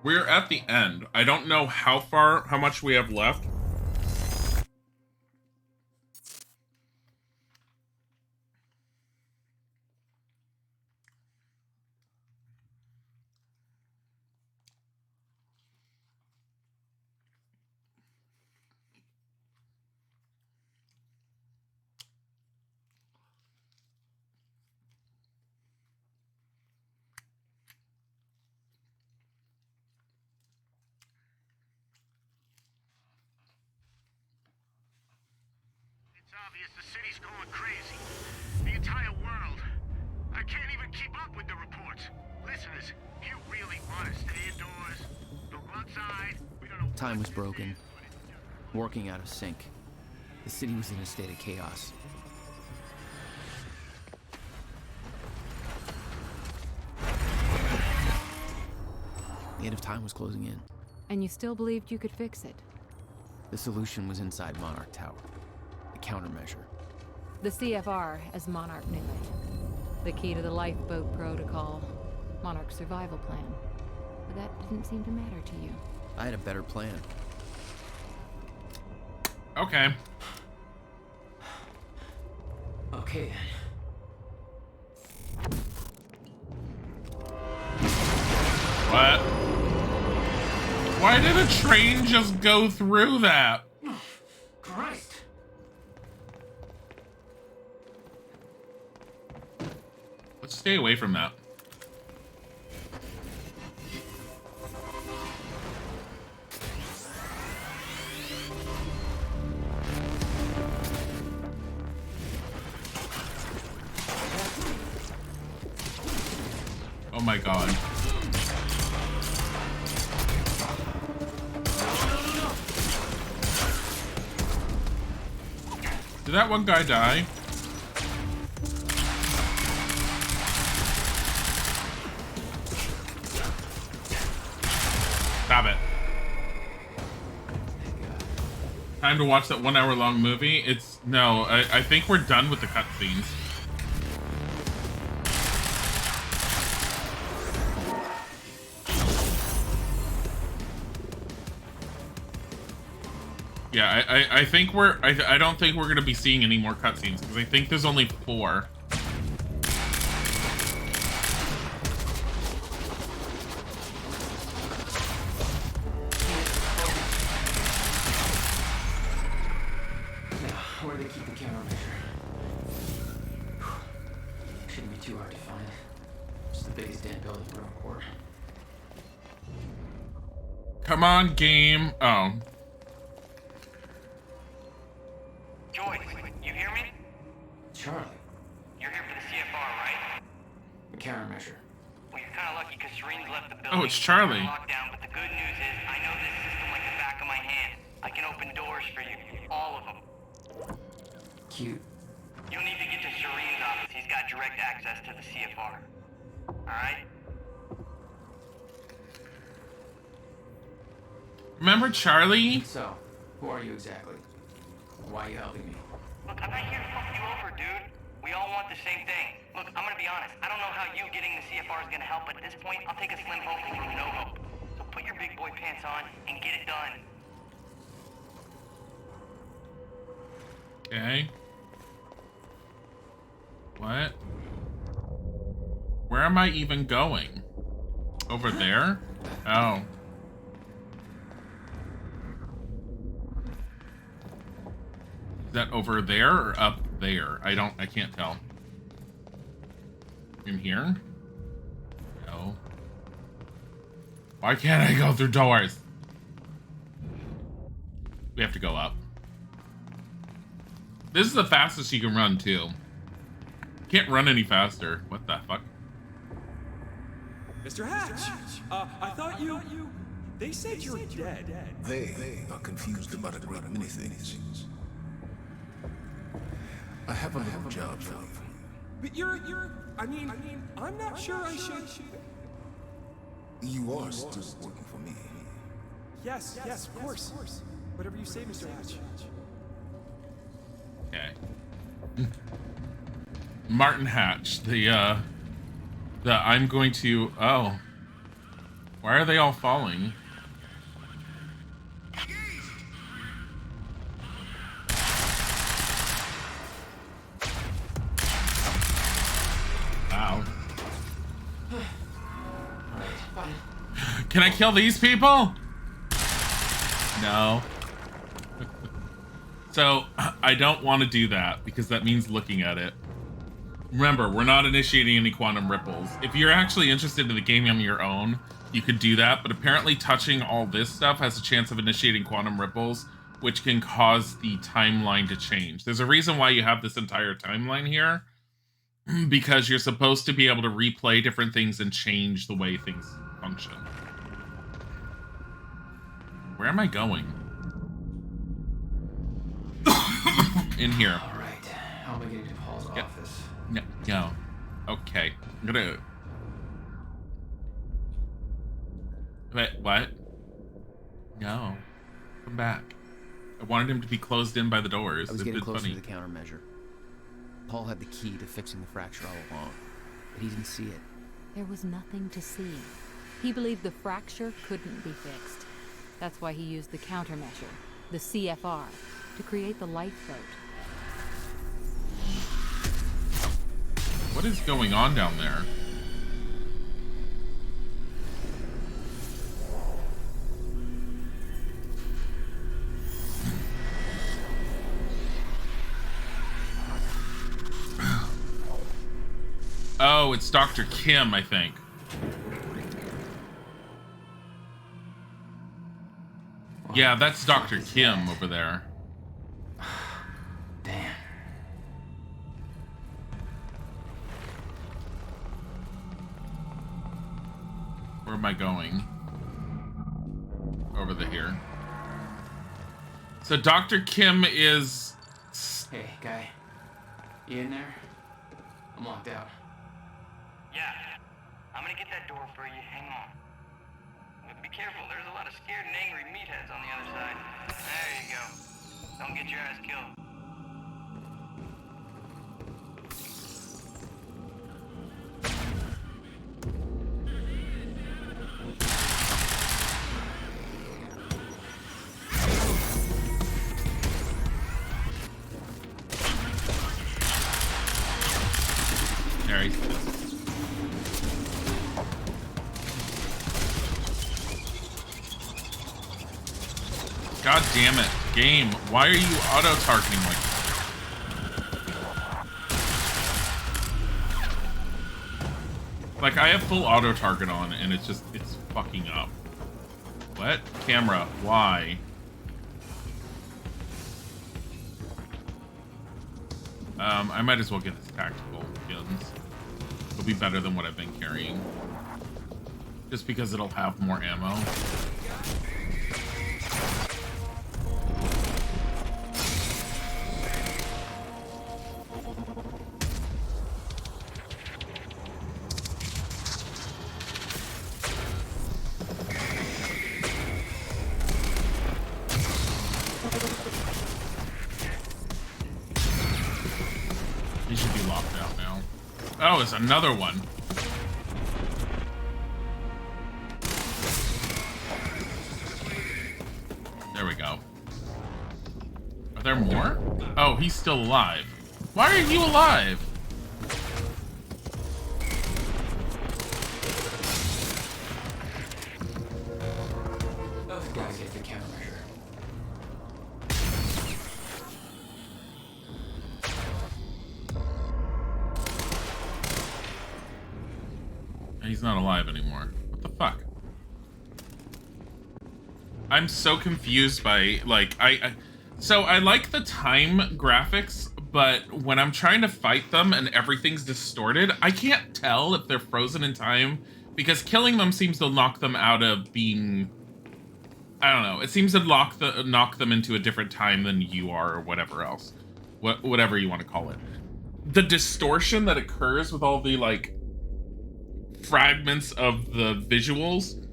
We're at the end. I don't know how much we have left. The city's going crazy. The entire world. I can't even keep up with the reports. Listeners, you really want to stay indoors? Don't go outside. We don't know. Time was broken. Working out of sync. The city was in a state of chaos. The end of time was closing in. And you still believed you could fix it? The solution was inside Monarch Tower. The countermeasure. The CFR, as Monarch knew it. The key to the lifeboat protocol. Monarch's survival plan. But that didn't seem to matter to you. I had a better plan. Okay. Okay. What? Why did a train just go through that? Christ! Let's stay away from that. Oh my god. Did that one guy die? Stop it. Time to watch that 1 hour long movie? No, I think we're done with the cutscenes. Yeah, I think I don't think we're gonna be seeing any more cutscenes because I think there's only 4. Now, where do they keep the countermeasure? Shouldn't be too hard to find. It's the biggest damn building around quarter. Come on, game. Oh. Joyce, you hear me? Charlie. You're here for the CFR, right? The countermeasure. Well, you're kind of lucky because Serene's left the building. Oh, it's Charlie. Lockdown, but the good news is I know this system like the back of my hand. I can open doors for you, all of them. Cute. You'll need to get to Serene's office. He's got direct access to the CFR. All right? Remember Charlie? So, who are you exactly? Why are you helping me? Look, I'm not here to fuck you over, dude. We all want the same thing. Look, I'm gonna be honest. I don't know how you getting the CFR is gonna help, but at this point, I'll take a slim hope from no hope. So put your big boy pants on and get it done. Okay. What? Where am I even going? Over there? Oh. Is that over there or up there? I can't tell. In here? No. Why can't I go through doors? We have to go up. This is the fastest you can run, too. Can't run any faster. What the fuck? Mr. Hatch, I thought you... They said you're dead. They are confused about a great many things. I have a little job for you. But I mean, I'm not sure I should... You are still working for me. Yes, of course. Whatever you say, Mr. Hatch. Okay. Martin Hatch, the I'm going to... Oh. Why are they all falling? Wow. Can I kill these people? No. So, I don't want to do that because that means looking at it. Remember, we're not initiating any quantum ripples. If you're actually interested in the game on your own, you could do that, but apparently touching all this stuff has a chance of initiating quantum ripples, which can cause the timeline to change. There's a reason why you have this entire timeline here, because you're supposed to be able to replay different things and change the way things function. Where am I going? In here. All right. How am I getting to Paul's office? No. Okay. I'm gonna... Wait, what? No. Come back. I wanted him to be closed in by the doors. I was getting closer to the countermeasure. Paul had the key to fixing the fracture all along, but he didn't see it. There was nothing to see. He believed the fracture couldn't be fixed. That's why he used the countermeasure, the CFR, to create the lifeboat. What is going on down there? Oh, it's Dr. Kim, I think. Yeah, that's Dr. Kim over there. Damn. Where am I going? Over here. So Dr. Kim is... Hey, guy. You in there? I'm locked out. Yeah, I'm gonna get that door for you. Hang on. But be careful, there's a lot of scared and angry meatheads on the other side. There you go. Don't get your ass killed. There he is. God damn it, game. Why are you auto-targeting like that? Like, I have full auto-target on, and it's fucking up. What? Camera, why? I might as well get this tactical guns. It'll be better than what I've been carrying. Just because it'll have more ammo. He should be locked out now. Oh, it's another one. There we go. Are there more? Oh, he's still alive. Why are you alive? Those guys hit the countermeasure. He's not alive anymore. What the fuck? I'm so confused by, like, so I like the time graphics, but when I'm trying to fight them and everything's distorted, I can't tell if they're frozen in time, because killing them seems to knock them out of being... I don't know. It seems to knock them into a different time than you are, or whatever else. Whatever you want to call it. The distortion that occurs with all the, like, fragments of the visuals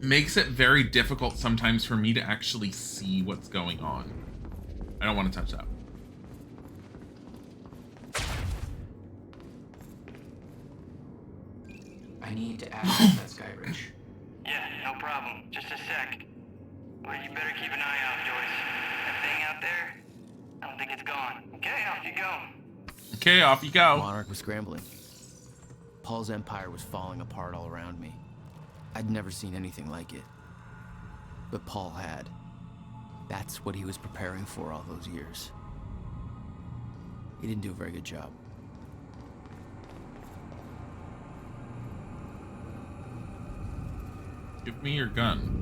makes it very difficult sometimes for me to actually see what's going on. I don't want to touch that. I need to access that sky bridge. no problem. Just a sec. Well, you better keep an eye out, Joyce. That thing out there, I don't think it's gone. Okay, off you go. Okay, off you go. Monarch was scrambling. Paul's empire was falling apart all around me. I'd never seen anything like it. But Paul had. That's what he was preparing for all those years. He didn't do a very good job. Give me your gun.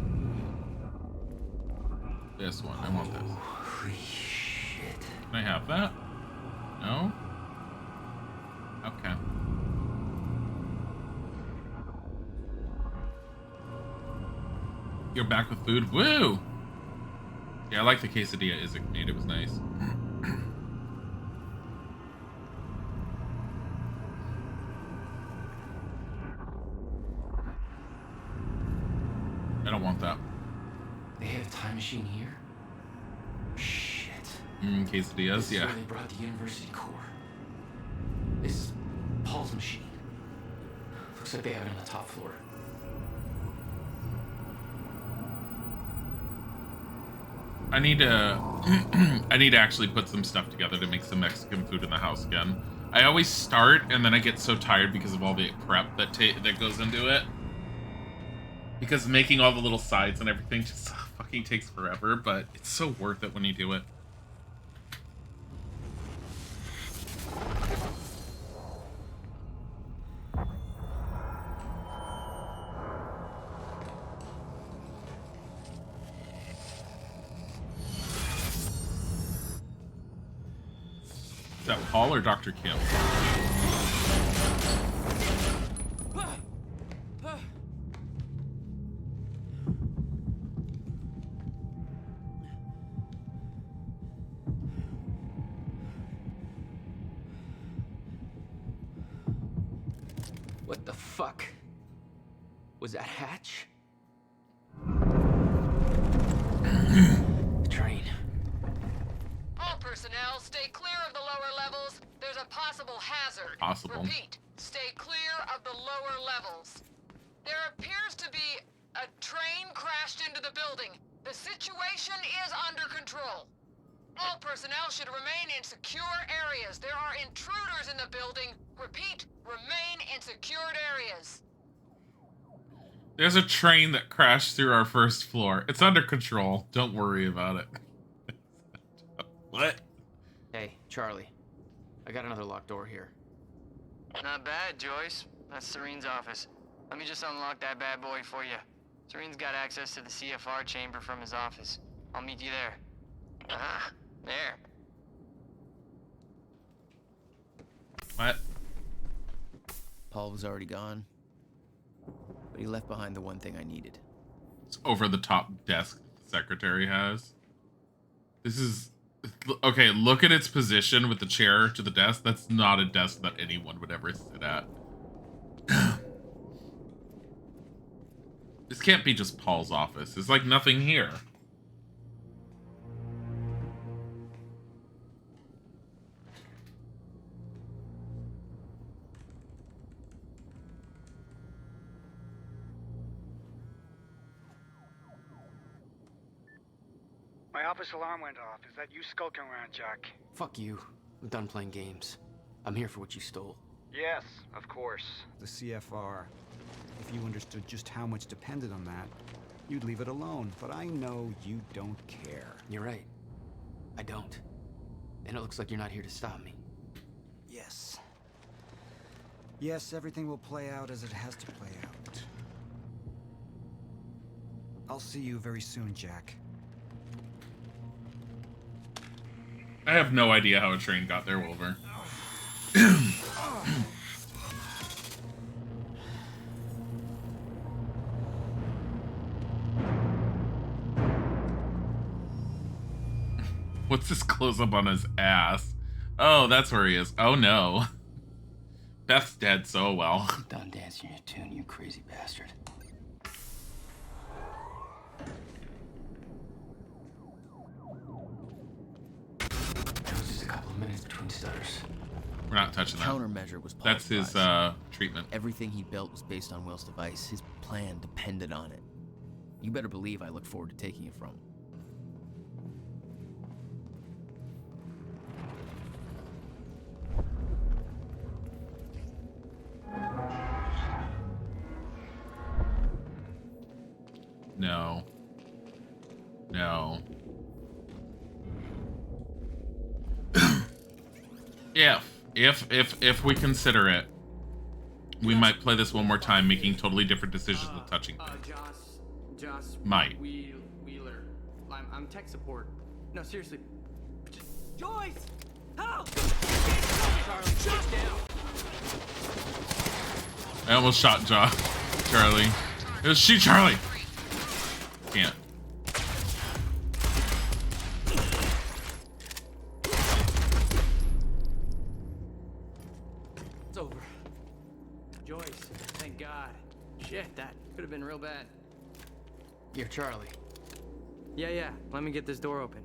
This one. I want this. Holy shit. Can I have that? No? Okay. You're back with food. Woo! Yeah, I like the quesadilla Isaac made. It was nice. I don't want that. They have a time machine here? Shit. Quesadillas, This is yeah. where they brought the university core. This is Paul's machine. Looks like they have it on the top floor. I need to I need to actually put some stuff together to make some Mexican food in the house again. I always start and then I get so tired because of all the prep that goes into it. Because making all the little sides and everything just fucking takes forever, but it's so worth it when you do it. Is that Paul or Dr. Kim? What the fuck? Was that Hatch? The train. All personnel, stay clear of the lower levels. There's a possible hazard. Possible. Repeat, stay clear of the lower levels. There appears to be a train crashed into the building. The situation is under control. All personnel should remain in secure areas. There are intruders in the building. Repeat, remain in secured areas. There's a train that crashed through our first floor. It's under control. Don't worry about it. What? Hey, Charlie. I got another locked door here. Not bad, Joyce. That's Serene's office. Let me just unlock that bad boy for you. Serene's got access to the CFR chamber from his office. I'll meet you there. Ah, there. What? Paul was already gone. But he left behind the one thing I needed. It's over the top desk the secretary has. This is... Okay, look at its position with the chair to the desk. That's not a desk that anyone would ever sit at. This can't be just Paul's office. There's like nothing here. My office alarm went off. Is that you skulking around, Jack? Fuck you. I'm done playing games. I'm here for what you stole. Yes, of course. The CFR. If you understood just how much depended on that, you'd leave it alone. But I know you don't care. You're right. I don't. And it looks like you're not here to stop me. Yes. Yes, everything will play out as it has to play out. I'll see you very soon, Jack. I have no idea how a train got there, Wilbur. What's this close-up on his ass? Oh, that's where he is. Oh, no. Beth's dead so well. I'm done dancing your tune, you crazy bastard. It was just a couple of minutes between stutters. We're not touching that. Countermeasure was Paul's That's his device. treatment. Everything he built was based on Will's device. His plan depended on it. You better believe I look forward to taking it from him. No. No. If we consider it, we might play this one more time, making totally different decisions with touching things. Joss. Might. Wheeler. I'm tech support. No, seriously. Joyce! Help! Charlie, shut down. I almost shot Charlie. It was she, Charlie. Can't. It's over. Joyce, thank God. Shit, that could have been real bad. You're Charlie. Yeah. Let me get this door open.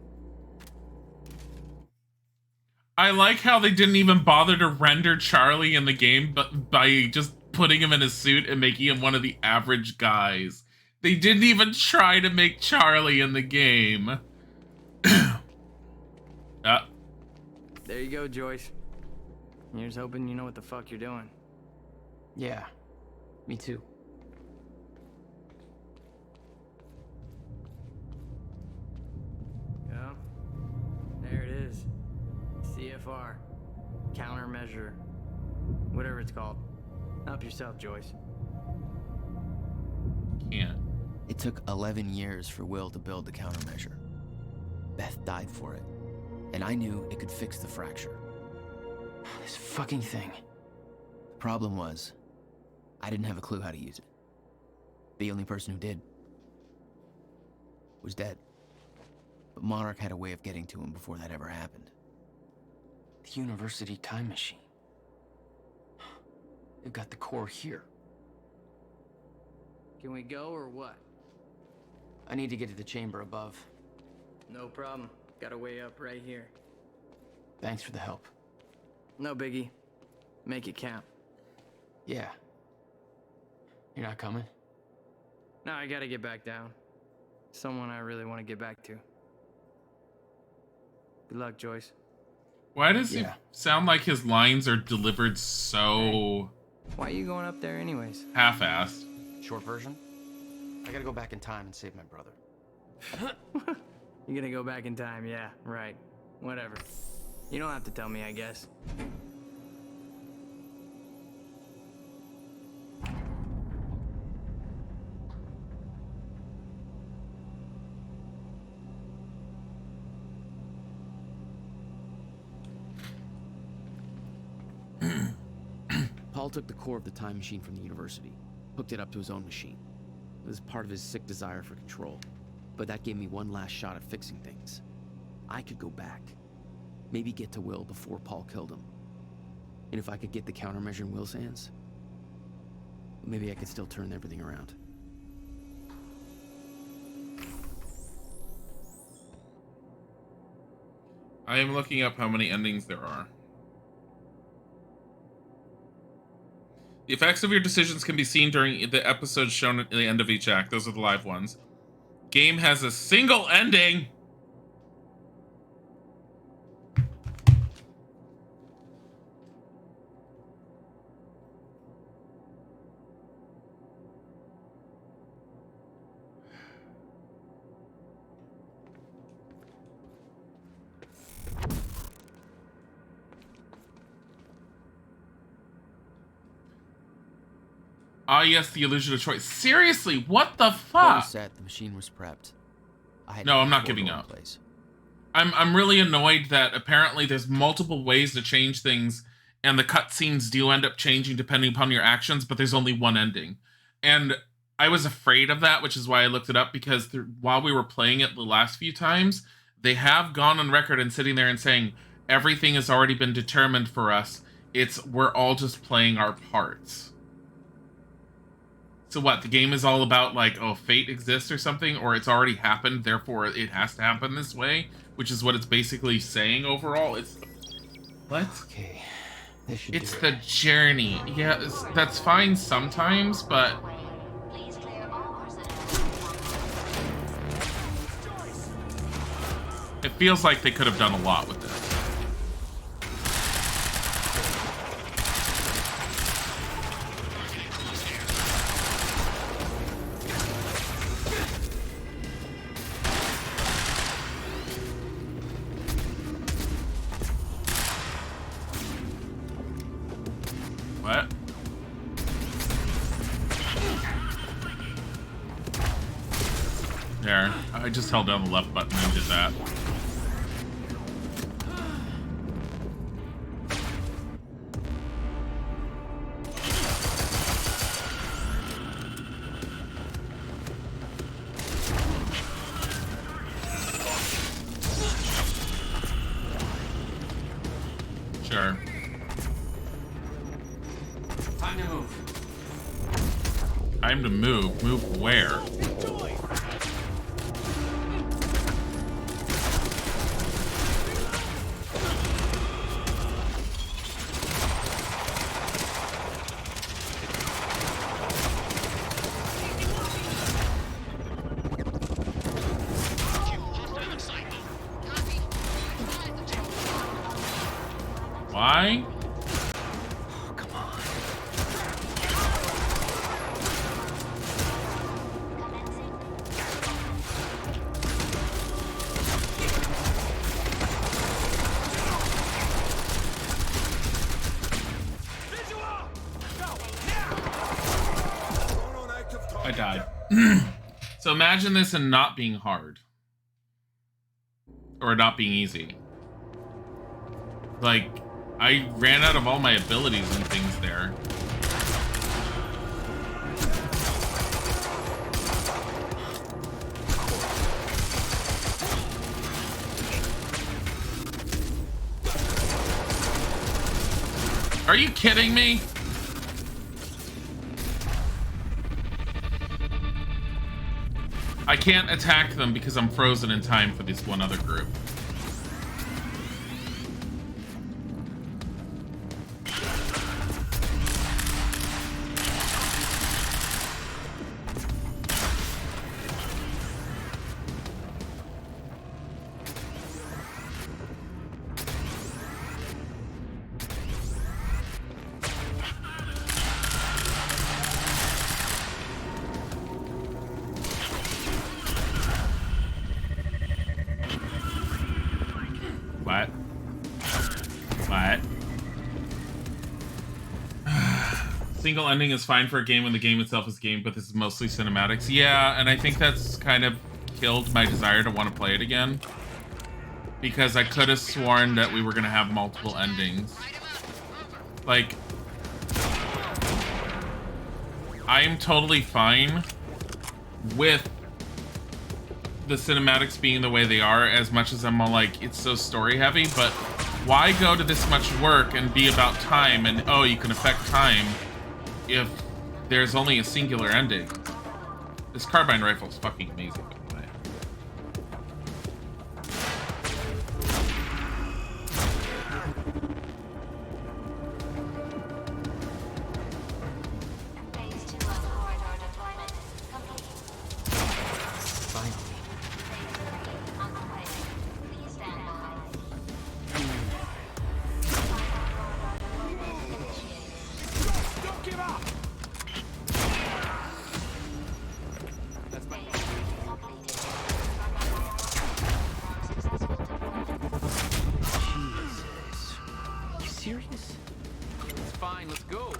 I like how they didn't even bother to render Charlie in the game, but by just putting him in a suit and making him one of the average guys. They didn't even try to make Charlie in the game. There you go, Joyce. You're just hoping you know what the fuck you're doing. Yeah, me too. Yeah. There it is. CFR. Countermeasure. Whatever it's called. Help yourself, Joyce. Can't. It took 11 years for Will to build the countermeasure. Beth died for it, and I knew it could fix the fracture. This fucking thing. The problem was, I didn't have a clue how to use it. The only person who did was dead. But Monarch had a way of getting to him before that ever happened. The university time machine. They've got the core here. Can we go or what? I need to get to the chamber above. No problem. Got a way up right here. Thanks for the help. No biggie. Make it count. Yeah. You're not coming? No, I gotta get back down. Someone I really want to get back to. Good luck, Joyce. Why does he sound like his lines are delivered so... Why are you going up there anyways? half-assed? Short version? I gotta go back in time and save my brother. You're gonna go back in time, yeah, right. Whatever. You don't have to tell me, I guess. Paul took the core of the time machine from the university, hooked it up to his own machine. It was part of his sick desire for control, but that gave me one last shot at fixing things. I could go back, maybe get to Will before Paul killed him. And if I could get the countermeasure in Will's hands, maybe I could still turn everything around. I am looking up how many endings there are. The effects of your decisions can be seen during the episodes shown at the end of each act. Those are the live ones. Game has a single ending. Ah, yes, the illusion of choice. Seriously, what the Paul fuck? was set, the machine was prepped. No, I'm not giving up. I'm really annoyed that apparently there's multiple ways to change things, and the cutscenes do end up changing depending upon your actions, but there's only one ending. And I was afraid of that, which is why I looked it up, because while we were playing it the last few times, they have gone on record and sitting there and saying, everything has already been determined for us. We're all just playing our parts. So what, the game is all about, like, oh, fate exists or something, or it's already happened, therefore it has to happen this way, which is what it's basically saying overall. It's... What? Okay, it's the journey. Yeah, that's fine sometimes, but... feels like they could have done a lot with this. What? There. I just held down the left button and did that. Sure. Time to move. Time to move. Move where? Why? Oh, come on. I died. So imagine this and not being hard. Or not being easy. Like, I ran out of all my abilities and things there. Are you kidding me? I can't attack them because I'm frozen in time for this one other group. What? What? Single ending is fine for a game when the game itself is game, but this is mostly cinematics. Yeah, and I think that's kind of killed my desire to want to play it again. Because I could have sworn that we were going to have multiple endings. Like, I am totally fine with the cinematics being the way they are, as much as I'm all like, it's so story heavy, but why go to this much work and be about time and, oh, you can affect time if there's only a singular ending? This carbine rifle is fucking amazing, by the way. Serious? It's fine, let's go.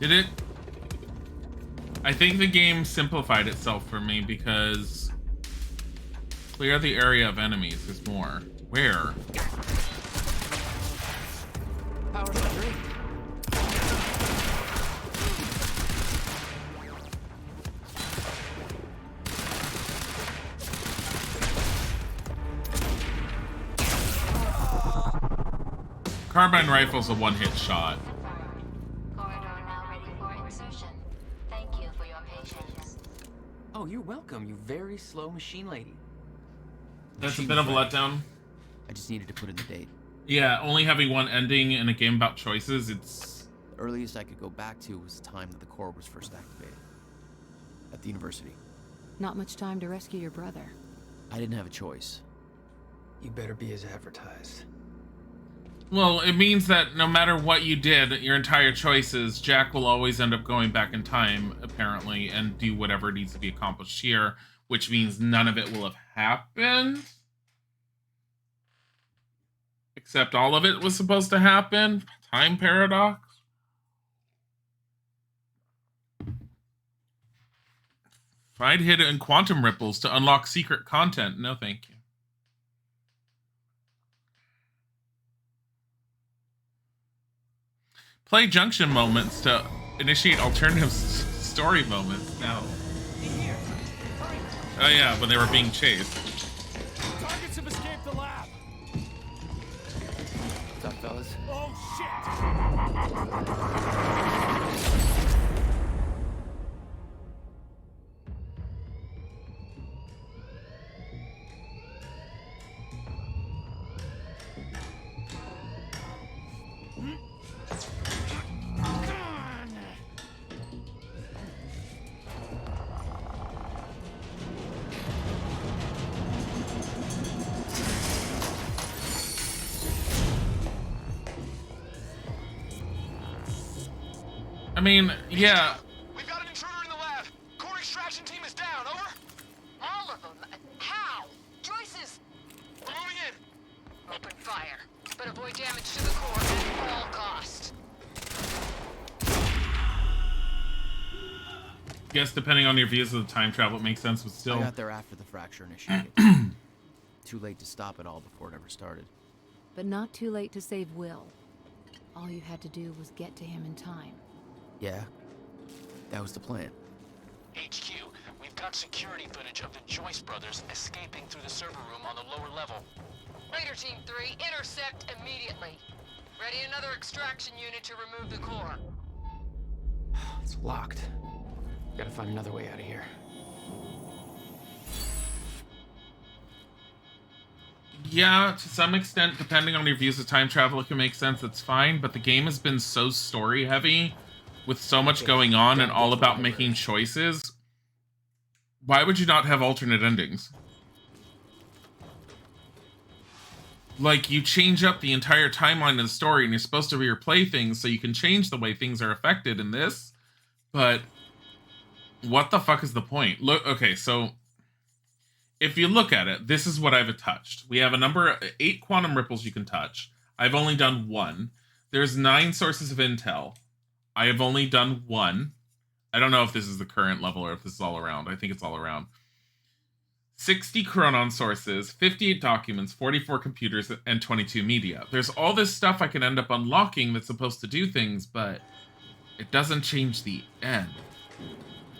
Did it? I think the game simplified itself for me because clear the area of enemies is more. Where? Power straight. Carbine rifle's a one-hit shot. Corridor now ready for insertion. Thank you for your patience. Oh, you're welcome, you very slow machine lady. That's a bit of a letdown. I just needed to put in the date. Yeah, only having one ending in a game about choices, it's... The earliest I could go back to was the time that the core was first activated. At the university. Not much time to rescue your brother. I didn't have a choice. You better be as advertised. Well, it means that no matter what you did, your entire choices, Jack will always end up going back in time, apparently, and do whatever needs to be accomplished here, which means none of it will have happened. Except all of it was supposed to happen. Time paradox. Find hidden quantum ripples to unlock secret content. No, thank you. Play junction moments to initiate alternative story moments. No. Oh yeah, when they were being chased. Targets have escaped the lab. What's up, fellas? Oh shit! I mean, yeah. We've got an intruder in the lab. Core extraction team is down. Over. All of them? How? Joyce's... We're moving in. Open fire. But avoid damage to the core at all cost. Guess depending on your views of the time travel, it makes sense, but still. I got there after the fracture initiated. Too late to stop it all before it ever started. But not too late to save Will. All you had to do was get to him in time. Yeah, that was the plan. HQ, we've got security footage of the Joyce brothers escaping through the server room on the lower level. Raider Team 3, intercept immediately. Ready another extraction unit to remove the core. It's locked. Gotta find another way out of here. Yeah, to some extent, depending on your views of time travel, it can make sense. It's fine, but the game has been so story heavy, with so much going on and all about making choices. Why would you not have alternate endings? Like, you change up the entire timeline of the story, and you're supposed to replay things so you can change the way things are affected in this, but what the fuck is the point? Look, okay, so if you look at it, this is what I've touched. We have a number of 8 quantum ripples you can touch. I've only done 1. There's 9 sources of intel. I have only done 1. I don't know if this is the current level or if this is all around. I think it's all around. 60 chronon sources, 58 documents, 44 computers, and 22 media. There's all this stuff I can end up unlocking that's supposed to do things, but it doesn't change the end.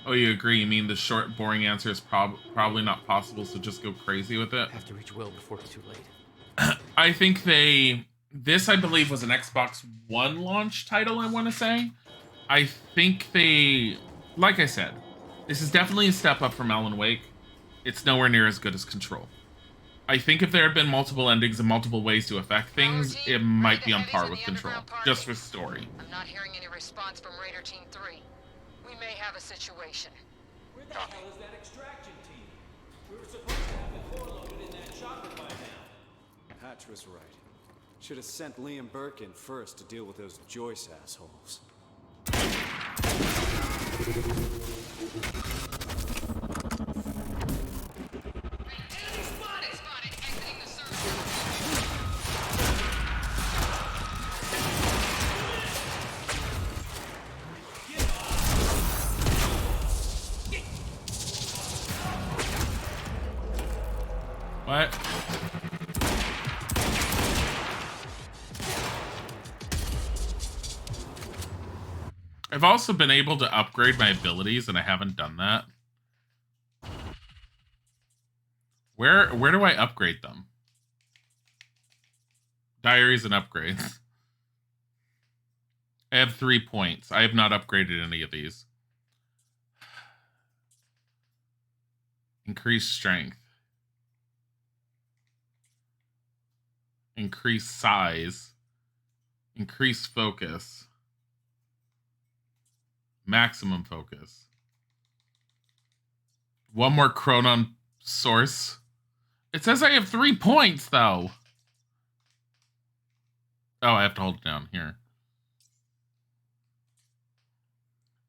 Oh, you agree? You mean the short, boring answer is probably not possible, so just go crazy with it? Have to reach Will before it's too late. I think this, I believe, was an Xbox One launch title, I want to say. I think like I said, this is definitely a step up from Alan Wake. It's nowhere near as good as Control. I think if there had been multiple endings and multiple ways to affect things, it might be on par with Control, just for story. I'm not hearing any response from Raider Team 3. We may have a situation. Where the hell is that extraction team? We were supposed to have the core loaded in that chopper by now. Hatch was right. Should have sent Liam Burke in first to deal with those Joyce assholes. What? I've also been able to upgrade my abilities, and I haven't done that. Where do I upgrade them? Diaries and upgrades. I have 3 points. I have not upgraded any of these. Increase strength. Increase size. Increase focus. Maximum focus. One more Chronon source. It says I have 3 points, though. Oh, I have to hold it down here.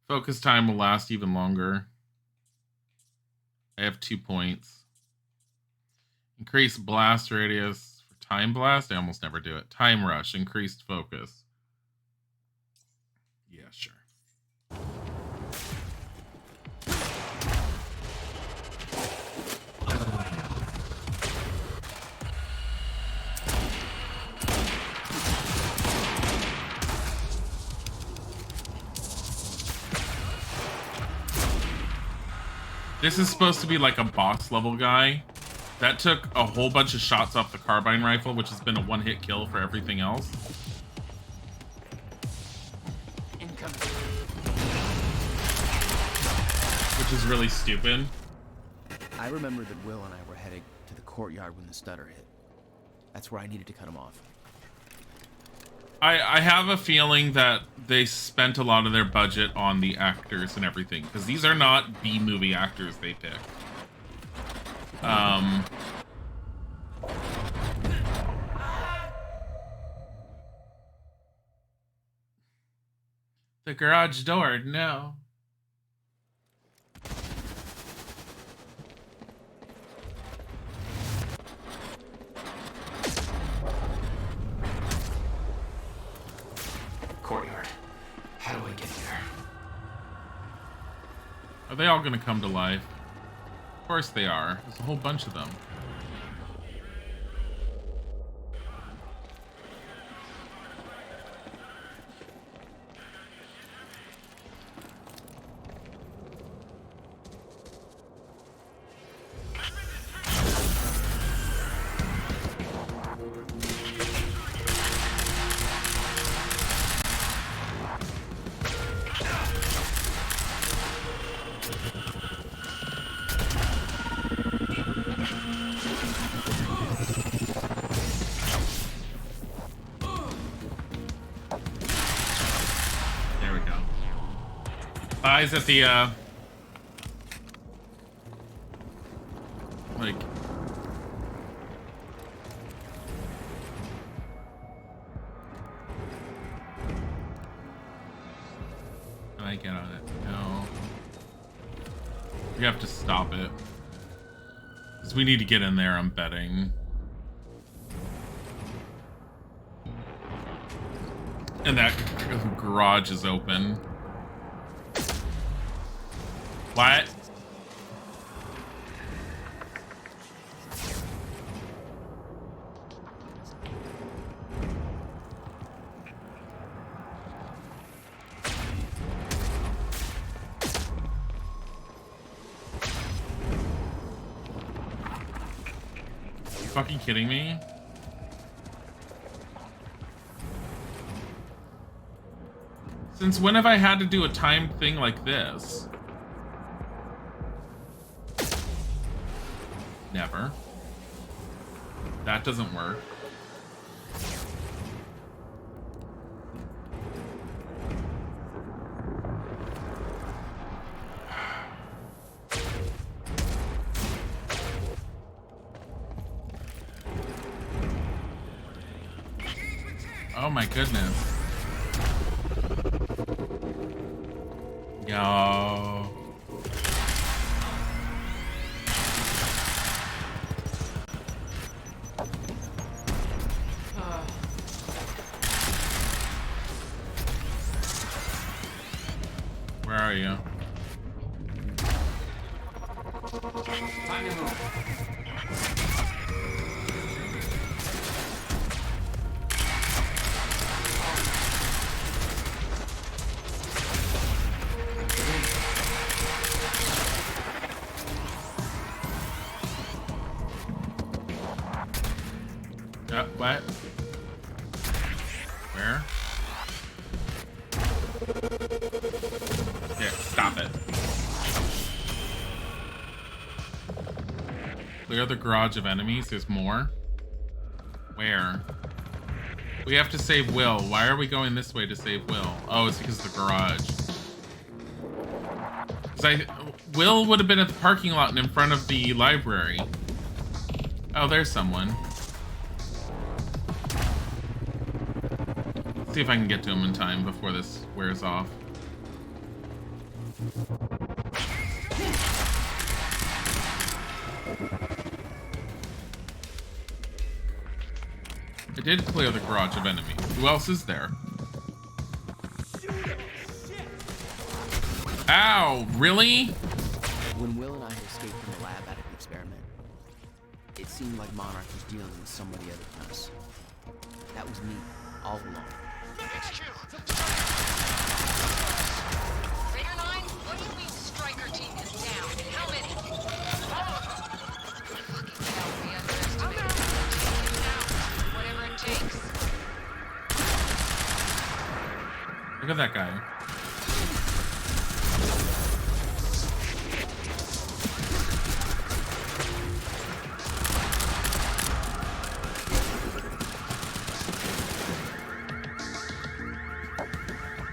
Focus time will last even longer. I have 2 points. Increase blast radius for time blast. I almost never do it. Time rush. Increased focus. Yeah, sure. This is supposed to be like a boss level guy. That took a whole bunch of shots off the carbine rifle, which has been a one-hit kill for everything else. Which is really stupid. I remember that Will and I were heading to the courtyard when the stutter hit. That's where I needed to cut him off. I have a feeling that they spent a lot of their budget on the actors and everything, because these are not B-movie actors they picked. The garage door, no. Courtyard. How do I get there? Are they all gonna come to life? Of course they are. There's a whole bunch of them. Eyes at the, like... Can I get on it? No. We have to stop it. Because we need to get in there, I'm betting. And that garage is open. What? Are you fucking kidding me? Since when have I had to do a timed thing like this? Never. That doesn't work. Oh my goodness. Yo. Where are you? Time to move. What? Where? Here, stop it. Clear the garage of enemies. There's more. Where? We have to save Will. Why are we going this way to save Will? Oh, it's because of the garage. Because Will would have been at the parking lot and in front of the library. Oh, there's someone. Let's see if I can get to him in time before this wears off. I did clear the garage of enemies. Who else is there? Ow, really? When Will and I had escaped from the lab out of the experiment, it seemed like Monarch was dealing with somebody other than us. That was me, all along. HQ! Raider 9, what do you mean Striker team is down? How many? Fucking hell, we underestimated them. Take him down. Whatever it takes. Look at that guy.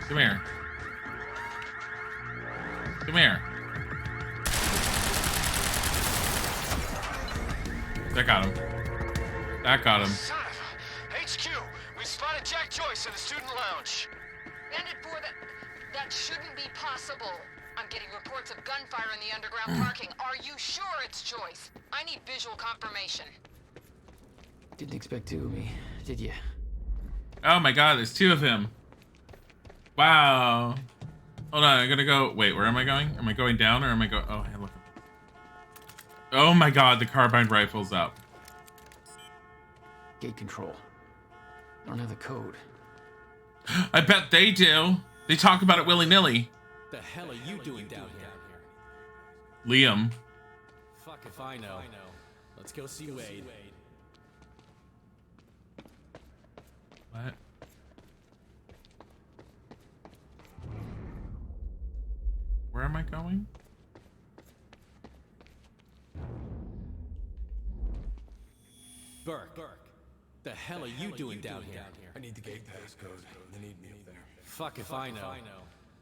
Come here. Come here. That got him. That got him. Son of a... HQ, we spotted Jack Joyce in the student lounge. Bandit 4, that shouldn't be possible. I'm getting reports of gunfire in the underground parking. Are you sure it's Joyce? I need visual confirmation. Didn't expect two of me, did you? Oh my god, there's two of him. Wow. Hold on, I'm gonna go. Wait, where am I going? Am I going down or am I going? Oh, hey, look. Oh my god, the carbine rifle's up. Gate control. I don't have the code. I bet they do. They talk about it willy-nilly. The hell are you doing down here? Liam. Fuck if I know. Let's go see Wade. What? Where am I going? Burke. The hell are you doing down here? I need the gate pass code. They need me up there. Fuck if I know.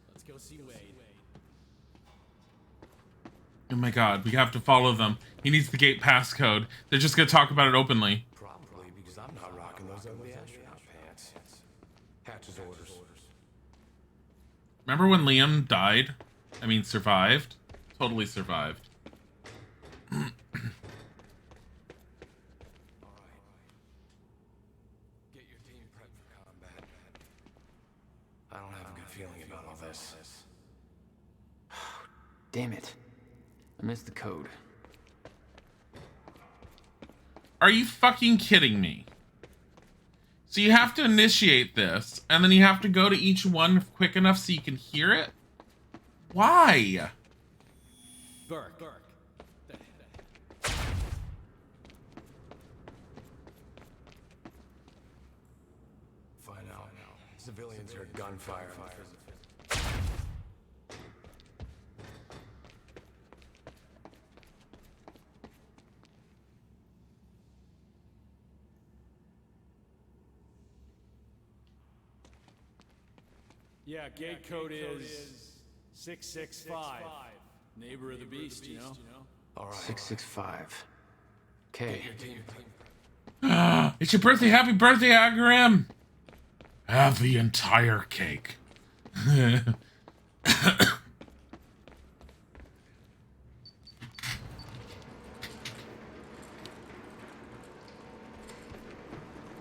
Let's go see Wade. Oh my god, we have to follow them. He needs the gate passcode. They're just gonna talk about it openly. Probably because I'm not rocking those ugly astronaut pants. Hatch's orders. Remember when Liam died? I mean, survived? Totally survived. Get your team prepped for combat. I don't have a good feeling about all this. Damn it. I missed the code. Are you fucking kidding me? So you have to initiate this, and then you have to go to each one quick enough so you can hear it? Why? Burke. Find out. Civilians heard gunfire. Yeah, gate code is 665. Neighbor of the beast, you know? All right. 665. Okay. It's your birthday. Happy birthday, Agrim. Have the entire cake.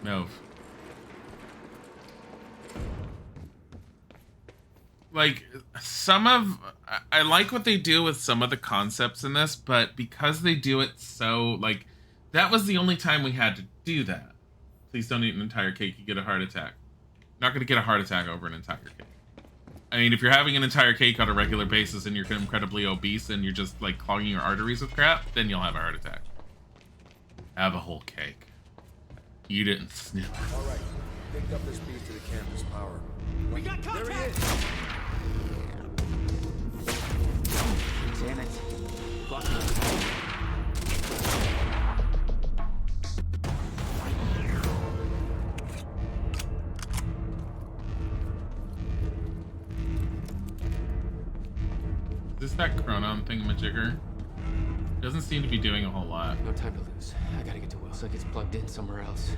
No. Like, I like what they do with some of the concepts in this, but because they do it so, like, that was the only time we had to do that. Please don't eat an entire cake, you get a heart attack. You're not going to get a heart attack over an entire cake. I mean, if you're having an entire cake on a regular basis and you're incredibly obese and you're just, like, clogging your arteries with crap, then you'll have a heart attack. Have a whole cake. Eat it and snip it. All right. Picked up this piece to the campus power. We got contact! There he is! Damn it. Blocking the Is this that Chronon thingamajigger? Doesn't seem to be doing a whole lot. No time to lose. I gotta get to Will so it gets plugged in somewhere else.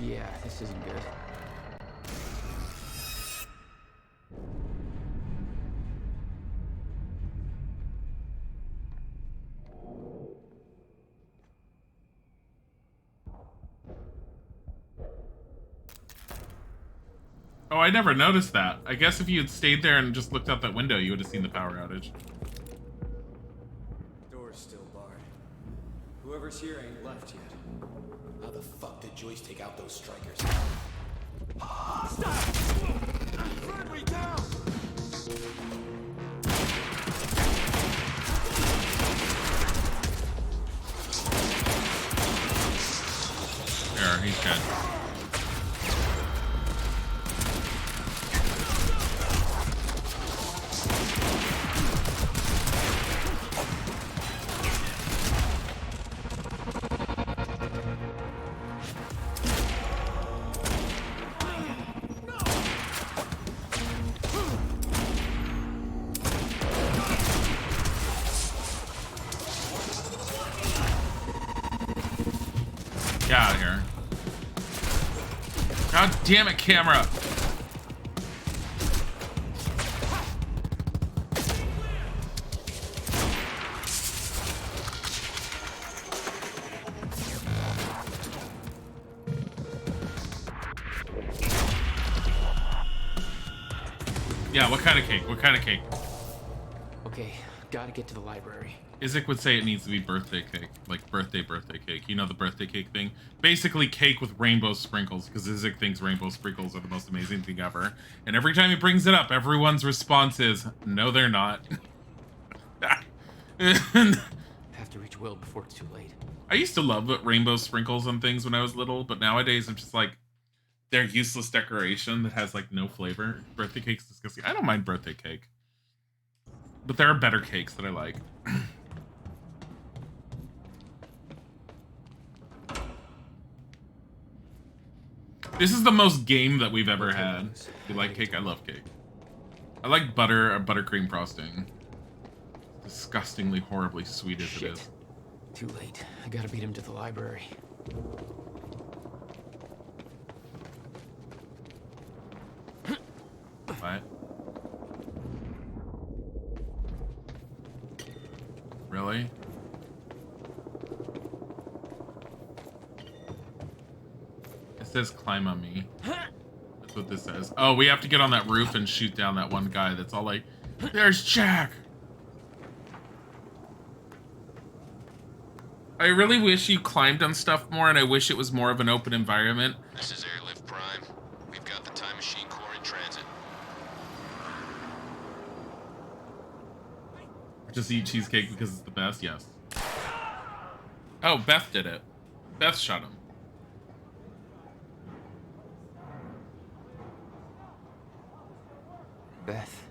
Yeah, this isn't good. Oh, I never noticed that. I guess if you had stayed there and just looked out that window, you would have seen the power outage. Door's still barred. Whoever's here ain't left yet. How the fuck did Joyce take out those strikers? Stop! Friendly down! There, he's dead. Get out of here. God damn it, camera! Yeah, what kind of cake? What kind of cake? Okay, gotta get to the library. Isaac would say it needs to be birthday cake. Like birthday cake. You know the birthday cake thing? Basically cake with rainbow sprinkles, because Isaac thinks rainbow sprinkles are the most amazing thing ever. And every time he brings it up, everyone's response is, no, they're not. Have to reach Will before it's too late. I used to love rainbow sprinkles on things when I was little, but nowadays I'm just like, they're useless decoration that has like no flavor. Birthday cake's disgusting. I don't mind birthday cake. But there are better cakes that I like. This is the most game that we've ever had. You like cake? I love cake. I like butter or buttercream frosting. Disgustingly, horribly sweet as it is. Too late. I gotta beat him to the library. What? Really? It says climb on me. That's what this says. Oh, we have to get on that roof and shoot down that one guy that's all like, there's Jack! I really wish you climbed on stuff more, and I wish it was more of an open environment. This is Airlift Prime. We've got the Time Machine Corps in transit. Just eat cheesecake because it's the best? Yes. Oh, Beth did it. Beth shot him. Beth.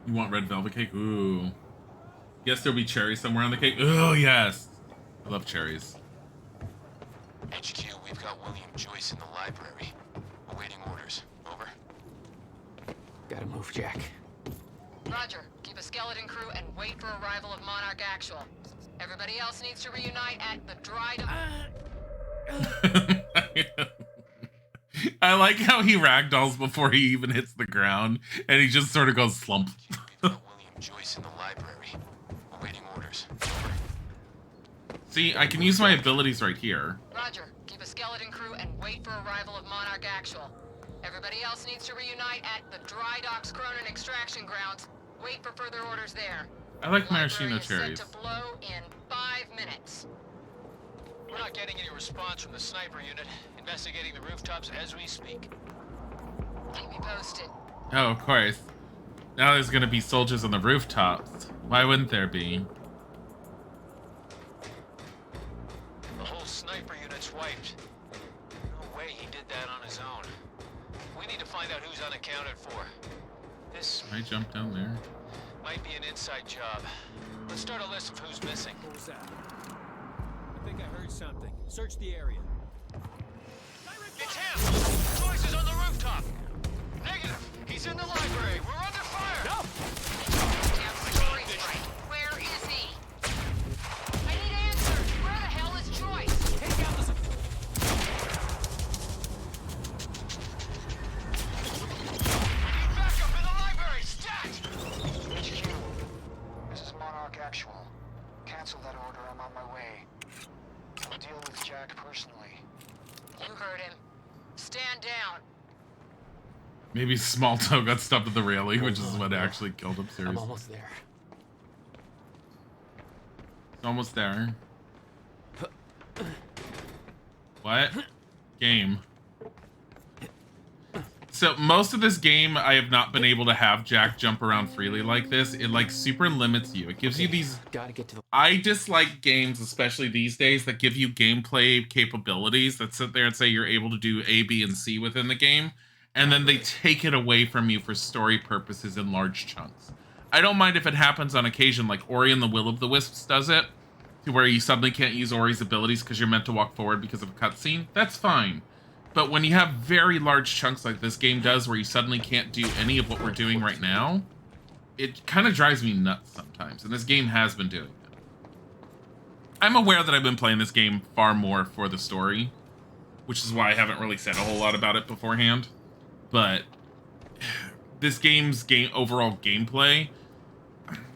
You want red velvet cake? Ooh. Guess there'll be cherries somewhere on the cake? Oh, yes. I love cherries. HQ, we've got William Joyce in the library. Awaiting orders. Over. Gotta move, Jack. Roger. Keep a skeleton crew and wait for arrival of Monarch Actual. Everybody else needs to reunite at the dry I like how he ragdolls before he even hits the ground, and he just sort of goes slump. We've got William Joyce in the library. Awaiting orders. Over. See, I can use my abilities right here. Roger. Keep a skeleton crew and wait for arrival of Monarch Actual. Everybody else needs to reunite at the Dry Docks Cronin extraction grounds. Wait for further orders there. I like The maraschino library is cherries. set to blow in 5 minutes. We're not getting any response from the sniper unit. Investigating the rooftops as we speak. Keep me posted. Oh, of course. Now there's gonna be soldiers on the rooftops. Why wouldn't there be? The whole sniper unit's wiped. No way he did that on his own. We need to find out who's unaccounted for. This I jumped down there. might be an inside job. Let's start a list of who's missing. What was that? I think I heard something. Search the area. It's him! Joyce is on the rooftop! Negative! He's in the library! We're under fire! No! Damn story's right. Where is he? I need answers. Where the hell is Joyce? Take out this... Need backup in the library! Stat! HQ, this is Monarch Actual. Cancel that order, I'm on my way. I'll deal with Jack personally. You heard him. Stand down. Maybe Small Toe got stuck at the railing, which is what actually killed him. Seriously. I'm almost there. It's almost there. What? Game. So most of this game, I have not been able to have Jack jump around freely like this. It like super limits you. It gives you these... Gotta get to the... I dislike games, especially these days, that give you gameplay capabilities that sit there and say you're able to do A, B, and C within the game, and then they take it away from you for story purposes in large chunks. I don't mind if it happens on occasion, like Ori and the Will of the Wisps does it, to where you suddenly can't use Ori's abilities because you're meant to walk forward because of a cutscene. That's fine. But when you have very large chunks like this game does, where you suddenly can't do any of what we're doing right now, it kind of drives me nuts sometimes, and this game has been doing it. I'm aware that I've been playing this game far more for the story, which is why I haven't really said a whole lot about it beforehand, but this game's overall gameplay,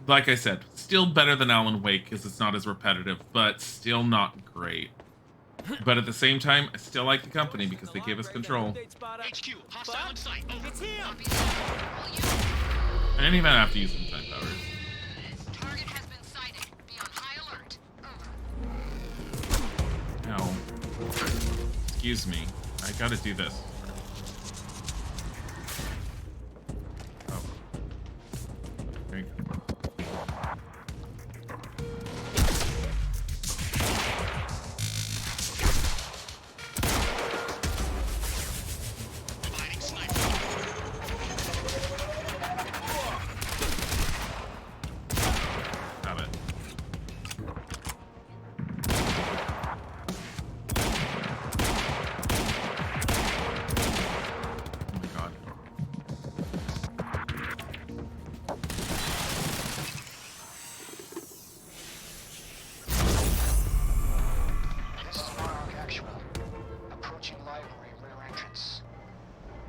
like I said, still better than Alan Wake because it's not as repetitive, but still not great. But at the same time, I still like the company because they give us control. HQ, hostile in sight. Over. It's him! I didn't even have to use some time powers. Target has been sighted. Be on high alert. Over. No. Excuse me. I gotta do this. Oh. There you go.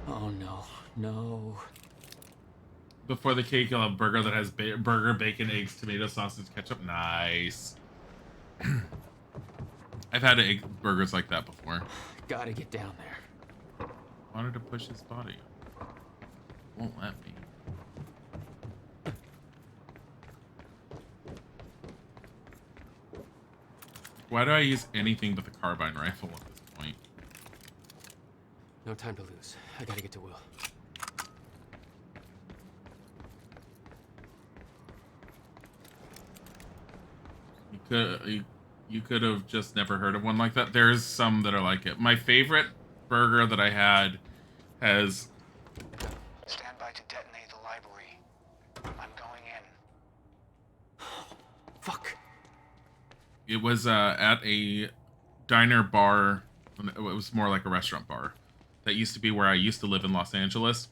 Oh no, no. Before the cake, you'll have a burger that has burger, bacon, eggs, tomato, sausage, ketchup. Nice. I've had burgers like that before. Gotta get down there. Wanted to push his body. Won't let me. Why do I use anything but the carbine rifle at this point? No time to lose. I gotta get to Will. You could have just never heard of one like that. There's some that are like it. My favorite burger that I had has... Stand by to detonate the library. I'm going in. Fuck. It was at a diner bar. It was more like a restaurant bar. That used to be where I used to live in Los Angeles.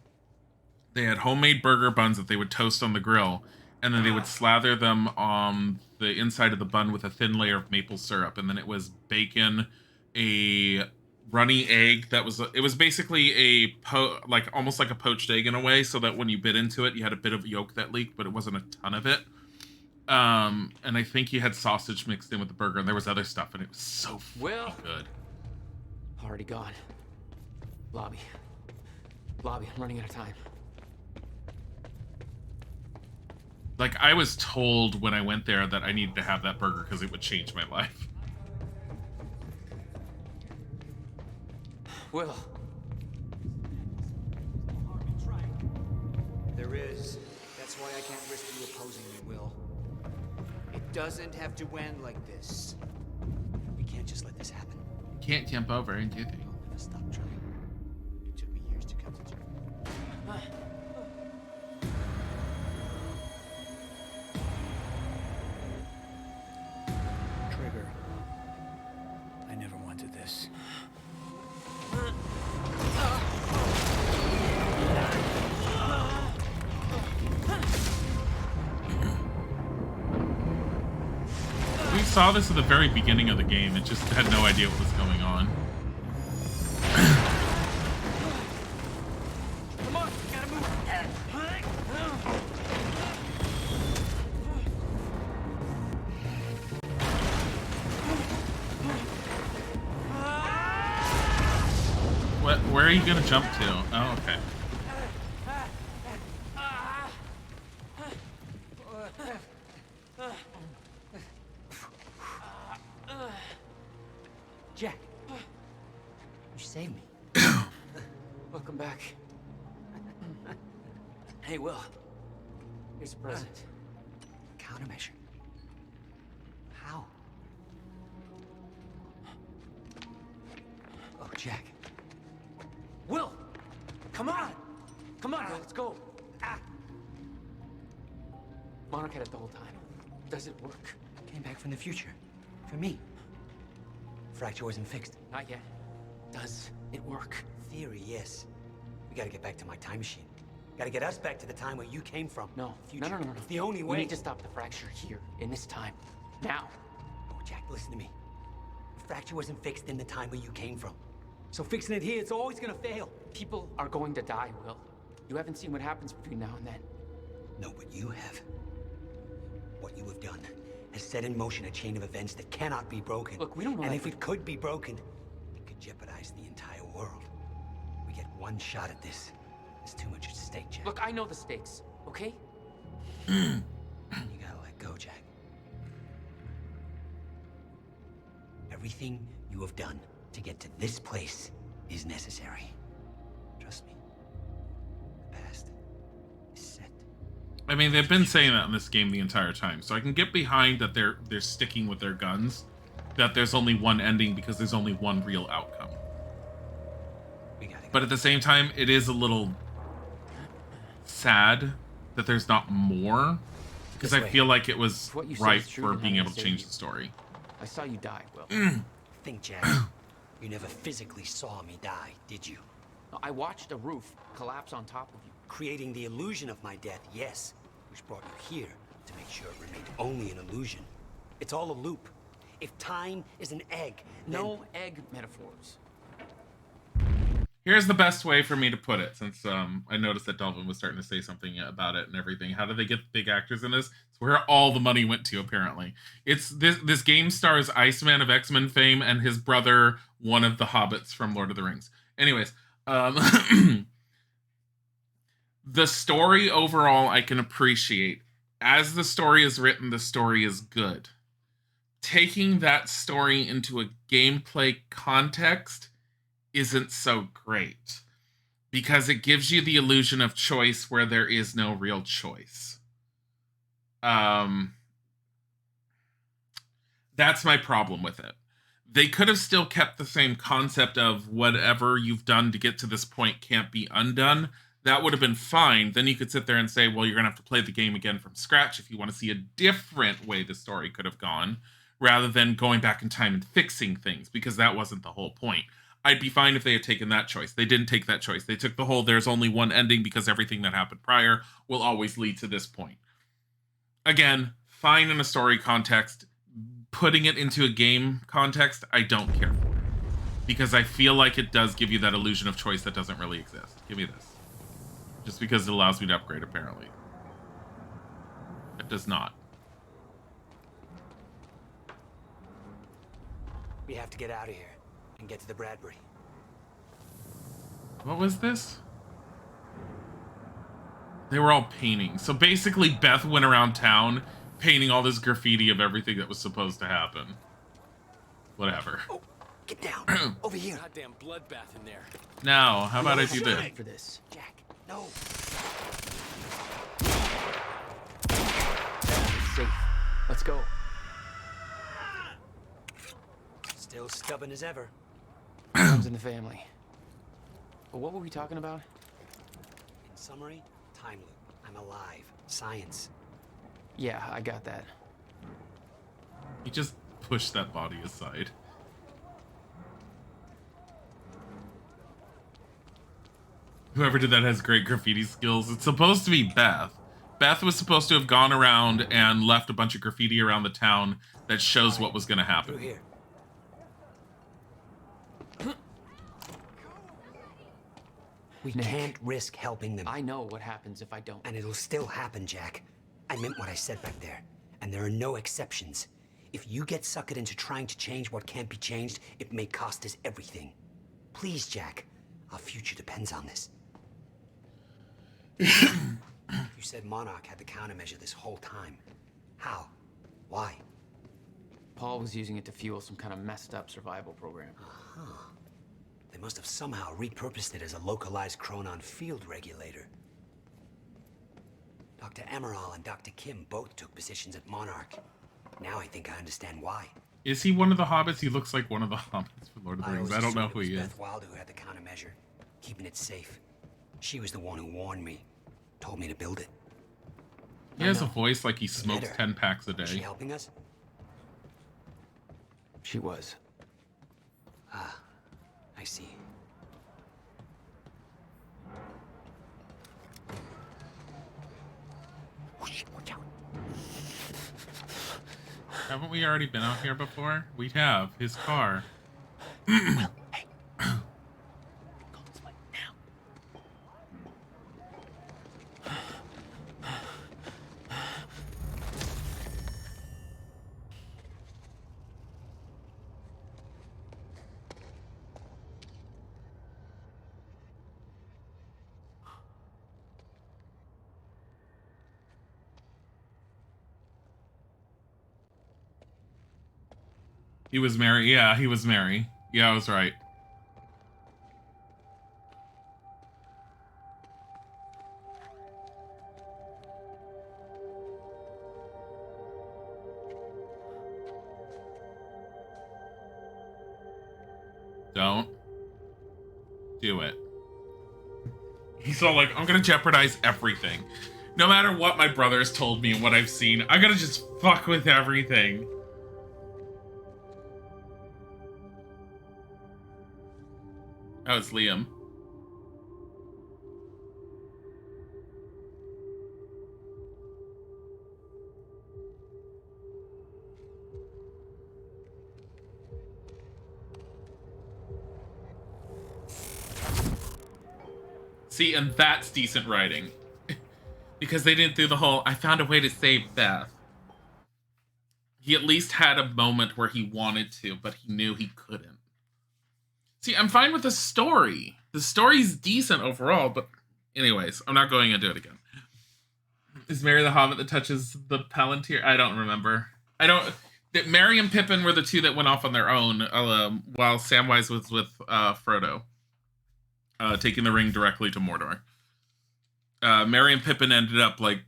They had homemade burger buns that they would toast on the grill, and then they would slather them on the inside of the bun with a thin layer of maple syrup, and then it was bacon, a runny egg that was it was basically like almost like a poached egg in a way, so that when you bit into it, you had a bit of yolk that leaked, but it wasn't a ton of it. And I think you had sausage mixed in with the burger, and there was other stuff, and it was so good. Already gone. Lobby. Lobby, I'm running out of time. Like, I was told when I went there that I needed to have that burger because it would change my life. Will. There is. That's why I can't risk you opposing me, Will. It doesn't have to end like this. We can't just let this happen. Can't jump over and do things. I'm gonna stop trying. It took me years to come to terms saw this at the very beginning of the game and just had no idea what was going on. Come on, gotta move. Where are you gonna jump to? Oh, okay. Jack, you saved me. Welcome back. Hey, Will. Here's a present. Countermeasure. How? Oh, Jack. Will! Come on! Come on, let's go. Monarch had it the whole time. Does it work? Came back from the future. For me. Fracture wasn't fixed. Not yet. Does it work? Theory, yes. We gotta get back to my time machine. Gotta get us back to the time where you came from. No. Future. No. It's the only way. We need to stop the fracture here, in this time. Now. Oh, Jack, listen to me. The fracture wasn't fixed in the time where you came from. So fixing it here, it's always gonna fail. People are going to die, Will. You haven't seen what happens between now and then. No, but you have. What you have done has set in motion a chain of events that cannot be broken. Look, we don't know. And if it could be broken, it could jeopardize the entire world. We get one shot at this. There's too much at stake, Jack. Look, I know the stakes, okay? You gotta let go, Jack. Everything you have done to get to this place is necessary. Trust me. The past is set. I mean, they've been saying that in this game the entire time, so I can get behind that they're sticking with their guns, that there's only one ending because there's only one real outcome. But at the same time, it is a little sad that there's not more, because I feel like it was ripe for being able to change the story. I saw you die, Will. Think, Jack. You never physically saw me die, did you? I watched a roof collapse on top of you. Creating the illusion of my death, yes. Which brought you here to make sure it remained only an illusion. It's all a loop. If time is an egg, No egg metaphors. Here's the best way for me to put it, since I noticed that Delvin was starting to say something about it and everything. How do they get big actors in this? It's where all the money went to, apparently. It's this game stars Iceman of X-Men fame and his brother, one of the hobbits from Lord of the Rings. Anyways, the story overall I can appreciate. As the story is written, the story is good. Taking that story into a gameplay context isn't so great, because it gives you the illusion of choice where there is no real choice. That's my problem with it. They could have still kept the same concept of whatever you've done to get to this point can't be undone. That would have been fine. Then you could sit there and say, well, you're going to have to play the game again from scratch if you want to see a different way the story could have gone, rather than going back in time and fixing things, because that wasn't the whole point. I'd be fine if they had taken that choice. They didn't take that choice. They took the whole there's only one ending because everything that happened prior will always lead to this point. Again, fine in a story context. Putting it into a game context, I don't care for. Because I feel like it does give you that illusion of choice that doesn't really exist. Give me this. Just because it allows me to upgrade, apparently. It does not. We have to get out of here and get to the Bradbury. What was this? They were all painting. So basically Beth went around town painting all this graffiti of everything that was supposed to happen. Whatever. Oh, get down. Over here. Goddamn bloodbath in there. Now, how about I do this? For this. Jack, no. Safe. Let's go. Still stubborn as ever. Comes in the family. But what were we talking about? In summary, time loop. I'm alive. Science. Yeah, I got that. He just pushed that body aside. Whoever did that has great graffiti skills. It's supposed to be Beth, Beth was supposed to have gone around and left a bunch of graffiti around the town that shows what was going to happen. Through here. We can't risk helping them. I know what happens if I don't. And it'll still happen, Jack. I meant what I said back there. And there are no exceptions. If you get suckered into trying to change what can't be changed, it may cost us everything. Please, Jack. Our future depends on this. You said Monarch had the countermeasure this whole time. How? Why? Paul was using it to fuel some kind of messed up survival program. Uh-huh. They must have somehow repurposed it as a localized Chronon field regulator. Dr. Amaral and Dr. Kim both took positions at Monarch. Now I think I understand why. Is he one of the hobbits? He looks like one of the hobbits for Lord of the Rings. I don't know who he is. Beth Wilder who had the countermeasure, keeping it safe. She was the one who warned me, told me to build it. He has a voice like he smokes 10 packs a day. Was she helping us? She was. Ah, I see. Watch out. Haven't we already been out here before? We have. His car. Well, hey. Go this way now. He was Mary. Yeah, he was Mary. Yeah, I was right. Don't do it. He's all like, I'm gonna jeopardize everything. No matter what my brother's told me and what I've seen, I'm gonna just fuck with everything. Oh, it's Liam. See, and that's decent writing. Because they didn't do the whole, I found a way to save Beth. He at least had a moment where he wanted to, but he knew he couldn't. See, I'm fine with the story. The story's decent overall, but anyways, I'm not going into it again. Is Mary the Hobbit that touches the Palantir? I don't remember. Mary and Pippin were the two that went off on their own, while Samwise was with Frodo, taking the ring directly to Mordor. Mary and Pippin ended up, like,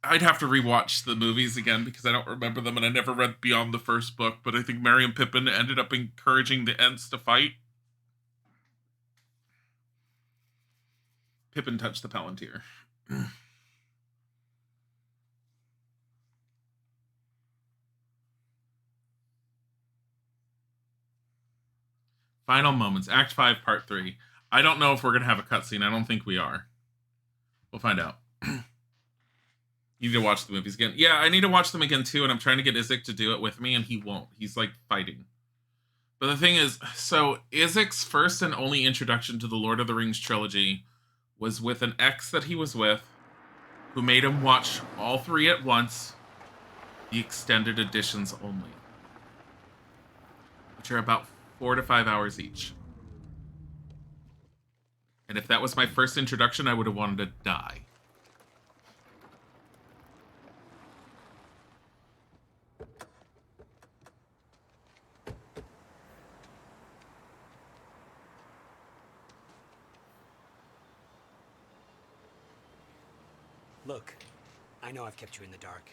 I'd have to rewatch the movies again because I don't remember them, and I never read beyond the first book, but I think Merry and Pippin ended up encouraging the Ents to fight. Pippin touched the Palantir. Final moments. Act 5, Part 3. I don't know if we're going to have a cutscene. I don't think we are. We'll find out. You need to watch the movies again. Yeah, I need to watch them again too, and I'm trying to get Isaac to do it with me, and he won't. He's like fighting. But the thing is, so Isaac's first and only introduction to the Lord of the Rings trilogy was with an ex that he was with, who made him watch all three at once, the extended editions only, which are about 4 to 5 hours each. And if that was my first introduction, I would have wanted to die. Look, I know I've kept you in the dark.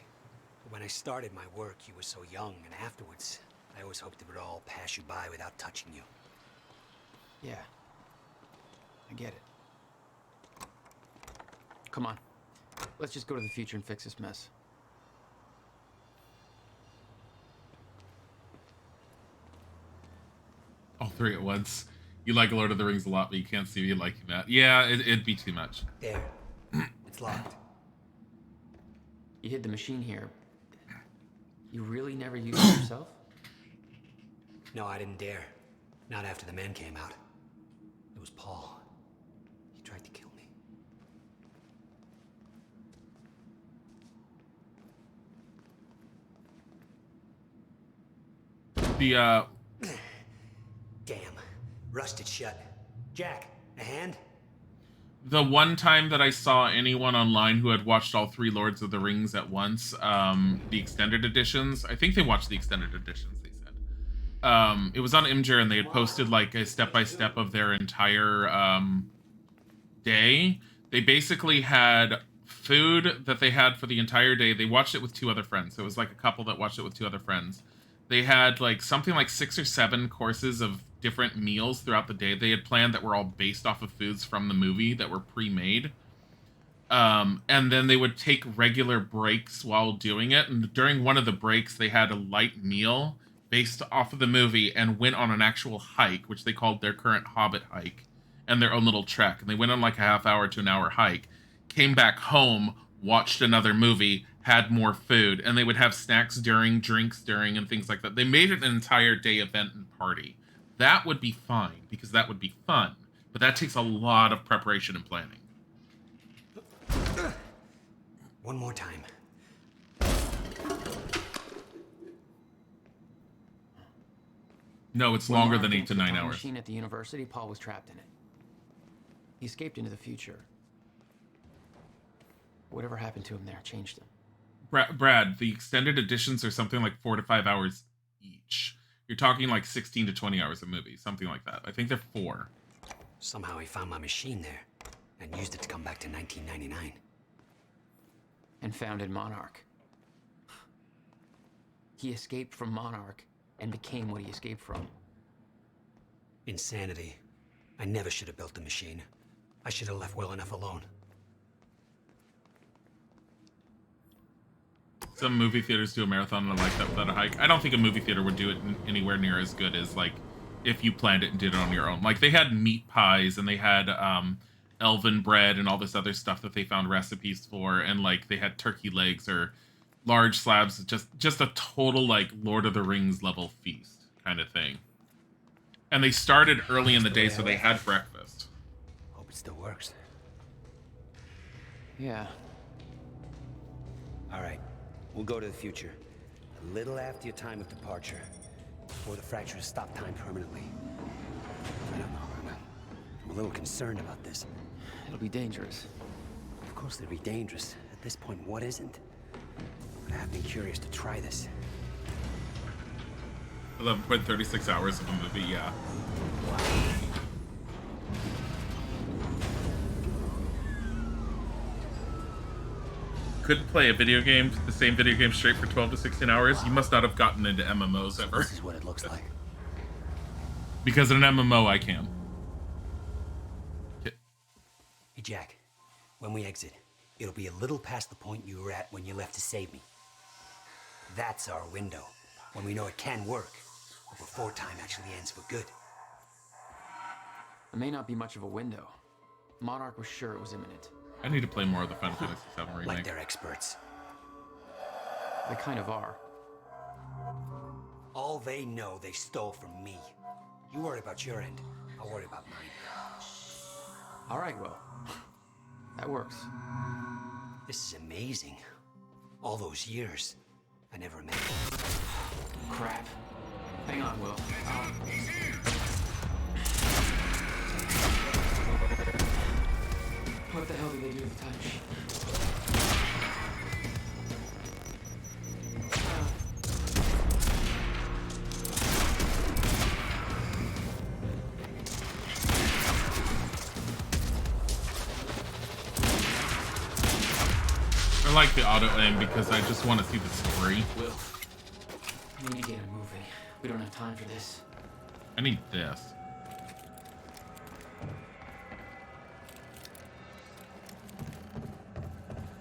But when I started my work, you were so young, and afterwards, I always hoped it would all pass you by without touching you. Yeah. I get it. Come on. Let's just go to the future and fix this mess. All three at once. You like Lord of the Rings a lot, but you can't see me liking that. Yeah, it'd be too much. There. It's locked. You hid the machine here. You really never used it yourself? No, I didn't dare. Not after the men came out. It was Paul. He tried to kill me. The, Damn. Rusted shut. Jack, a hand? The one time that I saw anyone online who had watched all 3 Lords of the Rings at once, the extended editions, I think they watched the extended editions, they said. It was on Imgur, and they had posted like a step-by-step of their entire day. They basically had food that they had for the entire day. They watched it with 2 other friends. So it was like a couple that watched it with 2 other friends. They had like something like 6 or 7 courses of different meals throughout the day they had planned that were all based off of foods from the movie that were pre-made. And then they would take regular breaks while doing it. And during one of the breaks, they had a light meal based off of the movie and went on an actual hike, which they called their current Hobbit hike, and their own little trek. And they went on like a half-hour to an hour hike, came back home, watched another movie, had more food, and they would have snacks during, drinks during, and things like that. They made it an entire day event and party. That would be fine, because that would be fun. But that takes a lot of preparation and planning. One more time. No, it's When longer Mark than 8 entered to the 9 time hours. Machine at the university, Paul was trapped in it. He escaped into the future. Whatever happened to him there changed him. Brad, the extended editions are something like 4 to 5 hours each. You're talking like 16 to 20 hours a movie, something like that. I think they're 4. Somehow he found my machine there and used it to come back to 1999. And founded Monarch. He escaped from Monarch and became what he escaped from. Insanity. I never should have built the machine. I should have left well enough alone. Some movie theaters do a marathon like that without a hike. I don't think a movie theater would do it anywhere near as good as like if you planned it and did it on your own. Like they had meat pies and they had elven bread and all this other stuff that they found recipes for, and like they had turkey legs or large slabs, just a total like Lord of the Rings level feast kind of thing. And they started early in the day, so they had breakfast. Hope it still works. Yeah. All right. We'll go to the future. A little after your time of departure. Before the fractures stop time permanently. I don't know. I'm a little concerned about this. It'll be dangerous. Of course it'll be dangerous. At this point, what isn't? But I have been curious to try this. 11.36 hours of a movie, yeah. Couldn't play a video game, the same video game straight for 12 to 16 hours. You must not have gotten into MMOs ever. This is what it looks like. Because in an MMO, I can. Hey, Jack. When we exit, it'll be a little past the point you were at when you left to save me. That's our window. When we know it can work. Before time actually ends for good. It may not be much of a window. Monarch was sure it was imminent. I need to play more of the Final Fantasy VII remake. Like they're experts. They kind of are. All they know they stole from me. You worry about your end. I'll worry about mine. All right, Will. That works. This is amazing. All those years. I never imagined. Crap. Hang on, Will. What the hell did they do with the time machine? I like the auto aim because I just want to see the story. Will, we need to get a moving. We don't have time for this. I need this.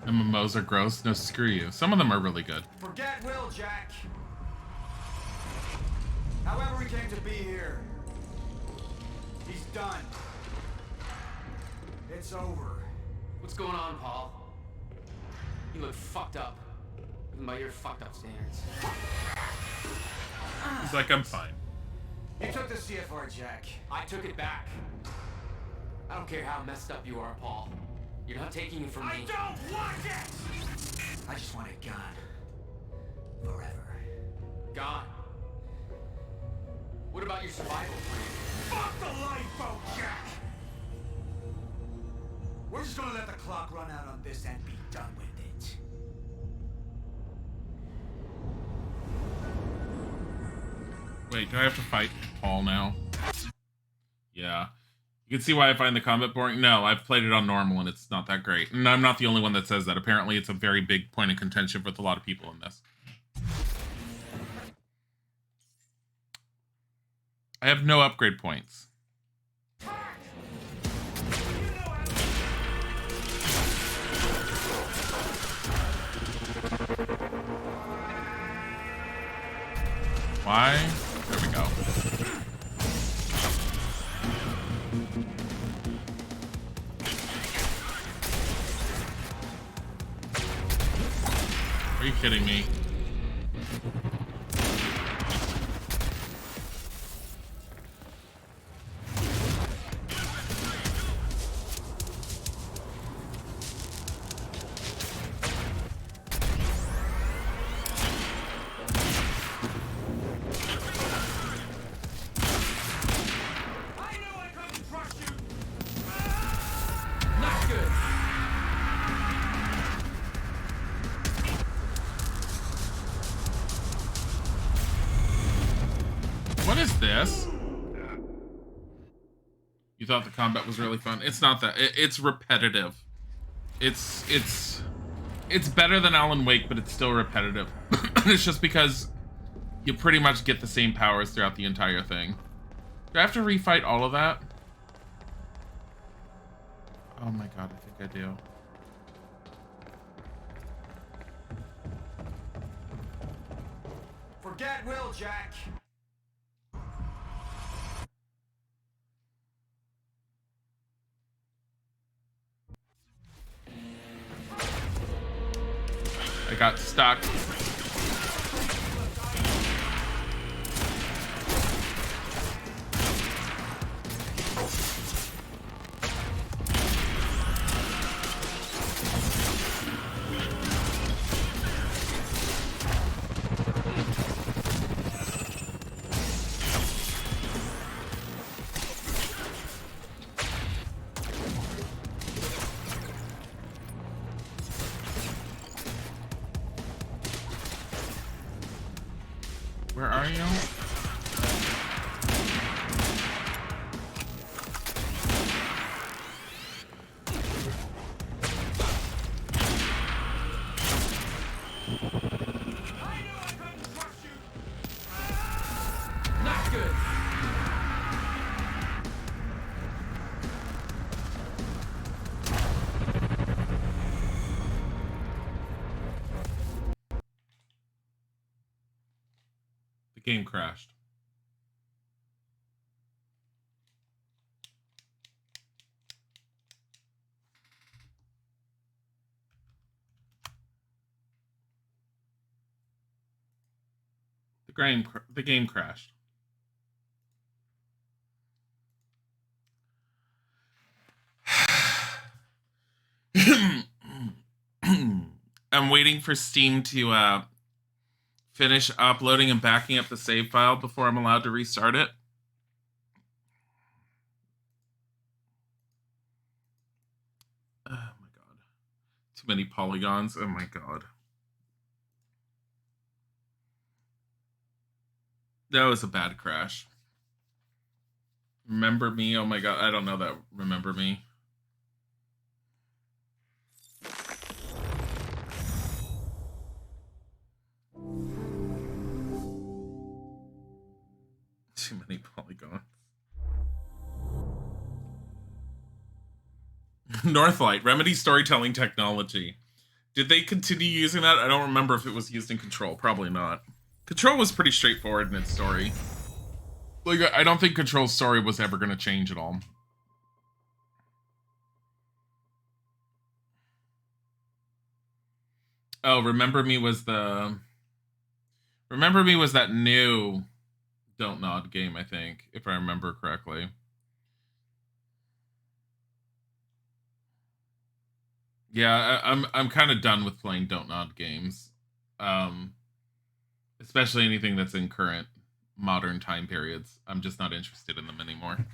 MMOs are gross. No, screw you. Some of them are really good. Forget Will, Jack. However we came to be here, he's done. It's over. What's going on, Paul? You look fucked up. by your fucked up standards. He's like, I'm fine. You took the CFR, Jack. I took it back. I don't care how messed up you are, Paul. You're not taking it from me. I don't want it! I just want it gone. Forever. Gone. What about your survival plan? Fuck the lifeboat, Jack! We're just gonna let the clock run out on this and be done with it. Wait, do I have to fight Paul now? Yeah. You can see why I find the combat boring. No, I've played it on normal and it's not that great. And I'm not the only one that says that. Apparently it's a very big point of contention with a lot of people in this. I have no upgrade points. Why? There we go. Are you kidding me? What is this? You thought the combat was really fun. It's not that. It's repetitive. It's better than Alan Wake, but it's still repetitive. It's just because you pretty much get the same powers throughout the entire thing. Do I have to refight all of that? Oh my god, I think I do. Forget Will, Jack. I got stuck. Where are you? Not good. The game crashed. The game crashed. I'm waiting for Steam to finish uploading and backing up the save file before I'm allowed to restart it. Oh my god. Too many polygons. Oh my god. That was a bad crash. Remember Me? Oh my god. I don't know that. Remember Me. Too many polygons. Northlight, Remedy storytelling technology. Did they continue using that? I don't remember if it was used in Control. Probably not. Control was pretty straightforward in its story. Like, I don't think Control's story was ever going to change at all. Oh, Remember Me was that new Don't Nod game, I think, if I remember correctly. Yeah, I'm kind of done with playing Don't Nod games. Especially anything that's in current modern time periods. I'm just not interested in them anymore.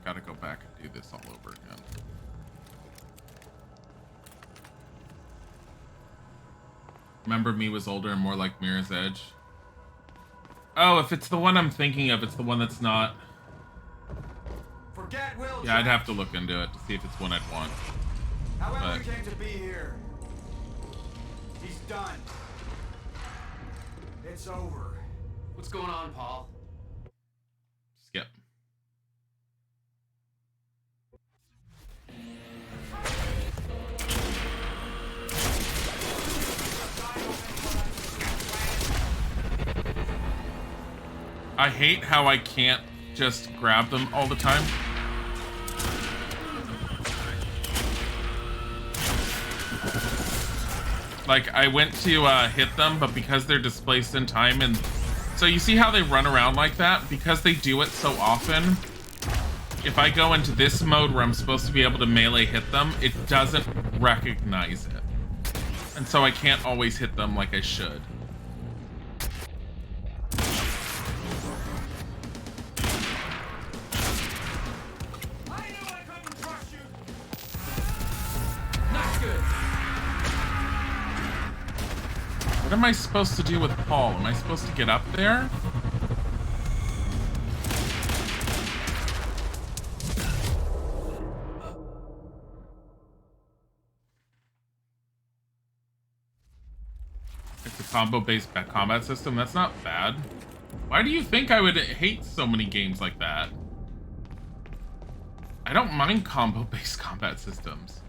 Gotta go back and do this all over again. Remember Me was older and more like Mirror's Edge. Oh, if it's the one I'm thinking of, it's the one that's not. Forget Will. Yeah, I'd have to look into it to see if it's one I'd want. However, we came to be here. He's done. It's over. What's going on, Paul? Skip. I hate how I can't just grab them all the time. Like, I went to hit them, but because they're displaced in time, and so you see how they run around like that? Because they do it so often, if I go into this mode where I'm supposed to be able to melee hit them, it doesn't recognize it. And so I can't always hit them like I should. What am I supposed to do with Paul? Am I supposed to get up there? It's a combo-based combat system? That's not bad. Why do you think I would hate so many games like that? I don't mind combo-based combat systems.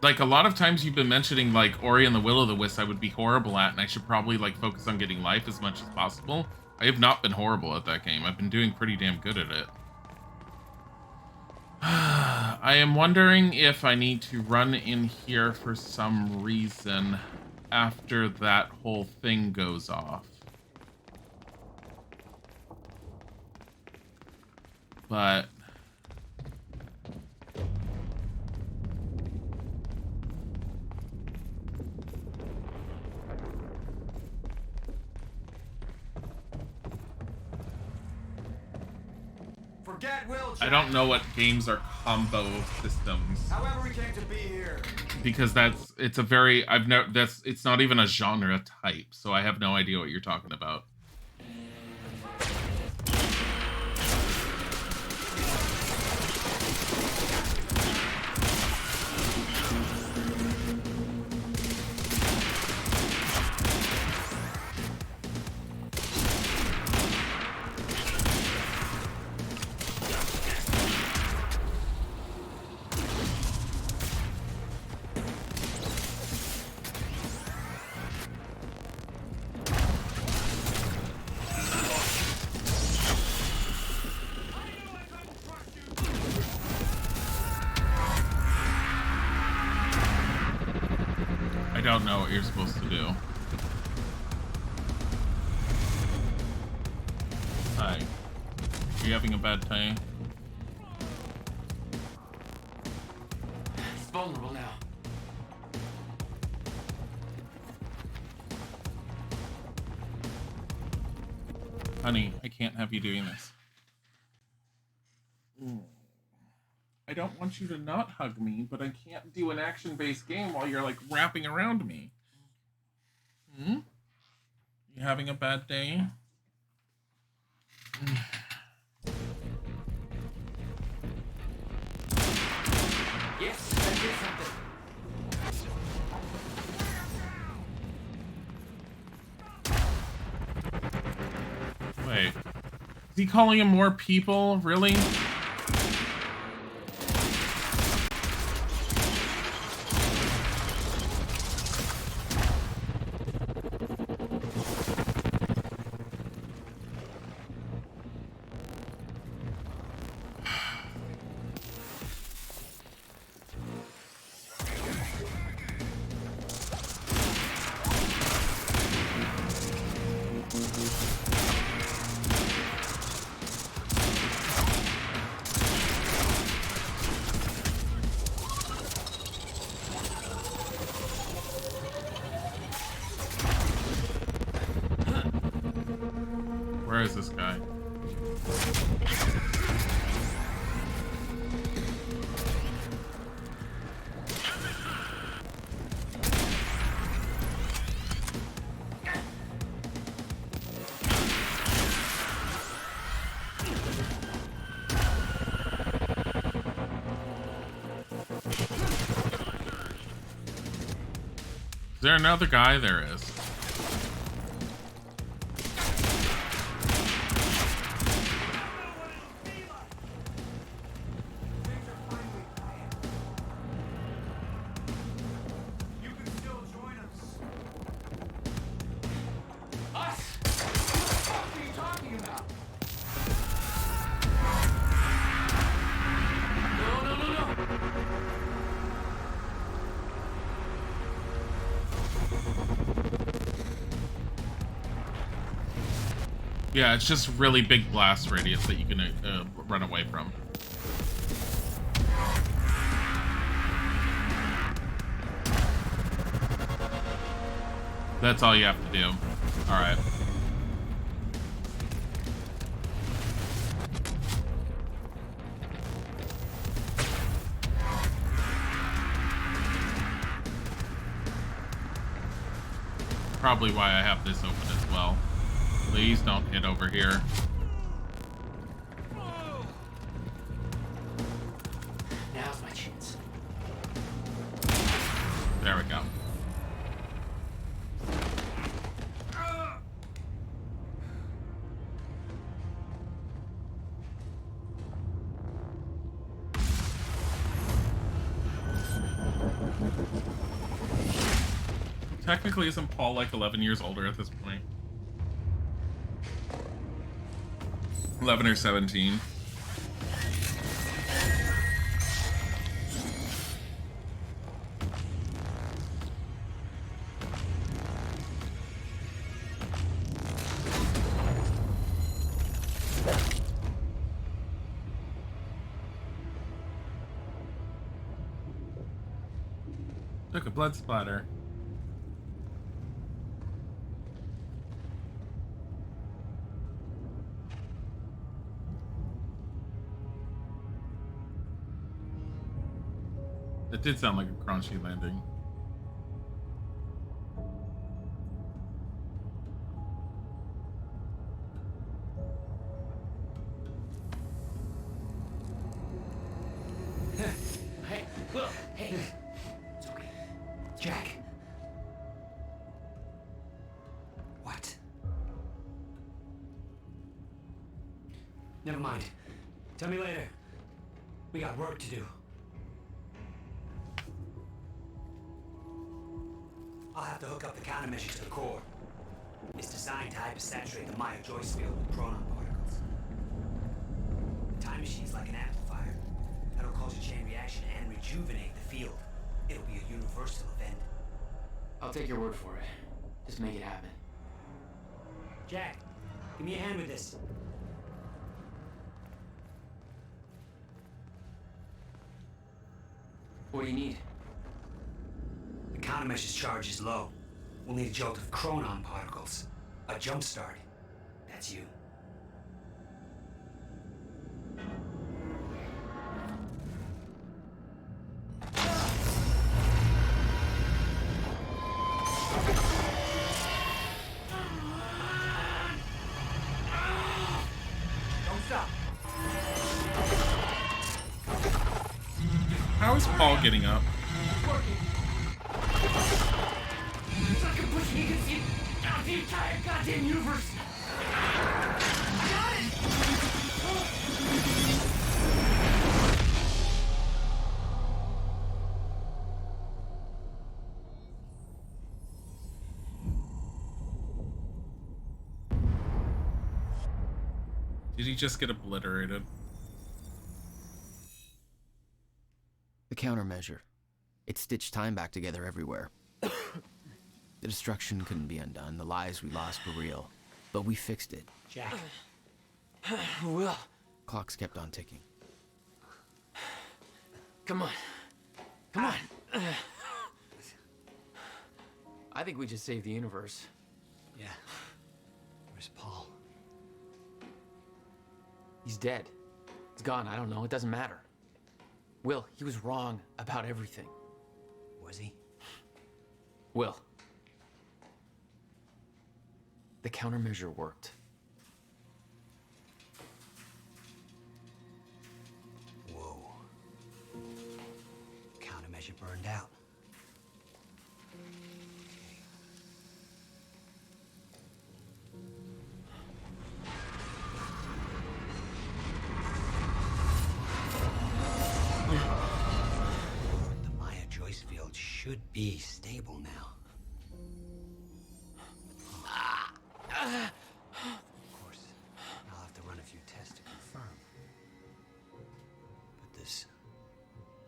Like, a lot of times you've been mentioning, like, Ori and the Will of the Wisp I would be horrible at, and I should probably, like, focus on getting life as much as possible. I have not been horrible at that game. I've been doing pretty damn good at it. I am wondering if I need to run in here for some reason after that whole thing goes off. But I don't know what games are combo systems. However, we came to be here. Because it's not even a genre type, so I have no idea what you're talking about. I don't know what you're supposed to do. Hi. Are you having a bad time? It's vulnerable now. Honey, I can't have you doing this. I don't want you to not hug me, but I can't do an action-based game while you're, like, wrapping around me. You having a bad day? Yes, I did something. he calling him more people? Really? Where is this guy? Is there another guy? There is. Yeah, it's just really big blast radius that you can run away from. That's all you have to do. All right. Probably why I have this open as well. Please don't hit over here. Now's my chance. There we go. Technically, isn't Paul like 11 years older at this point? 11 or 17. Look, a blood splatter. It did sound like a crunchy landing. Hey, look, hey. It's okay. Jack. What? Never mind. Tell me later. We got work to do. I'll have to hook up the countermeasure to the core. It's designed to hypersaturate the Maya Joyce field with chronon particles. The time machine's like an amplifier. That'll cause a chain reaction and rejuvenate the field. It'll be a universal event. I'll take your word for it. Just make it happen. Jack, give me a hand with this. What do you need? The countermeasure's charge is low. We'll need a jolt of chronon particles. A jump start. That's you. Don't stop. How is Paul getting up? It's like I'm pushing against the entire goddamn universe. Got it! Did he just get obliterated? The countermeasure. It stitched time back together everywhere. The destruction couldn't be undone. The lives we lost were real. But we fixed it. Jack. Will. Clocks kept on ticking. Come on. Come on. I think we just saved the universe. Yeah. Where's Paul? He's dead. He's gone. I don't know. It doesn't matter. Will, he was wrong about everything. Was he? Will. The countermeasure worked. Whoa. Countermeasure burned out. The Maya Joyce field should be stable now. Of course, I'll have to run a few tests to confirm.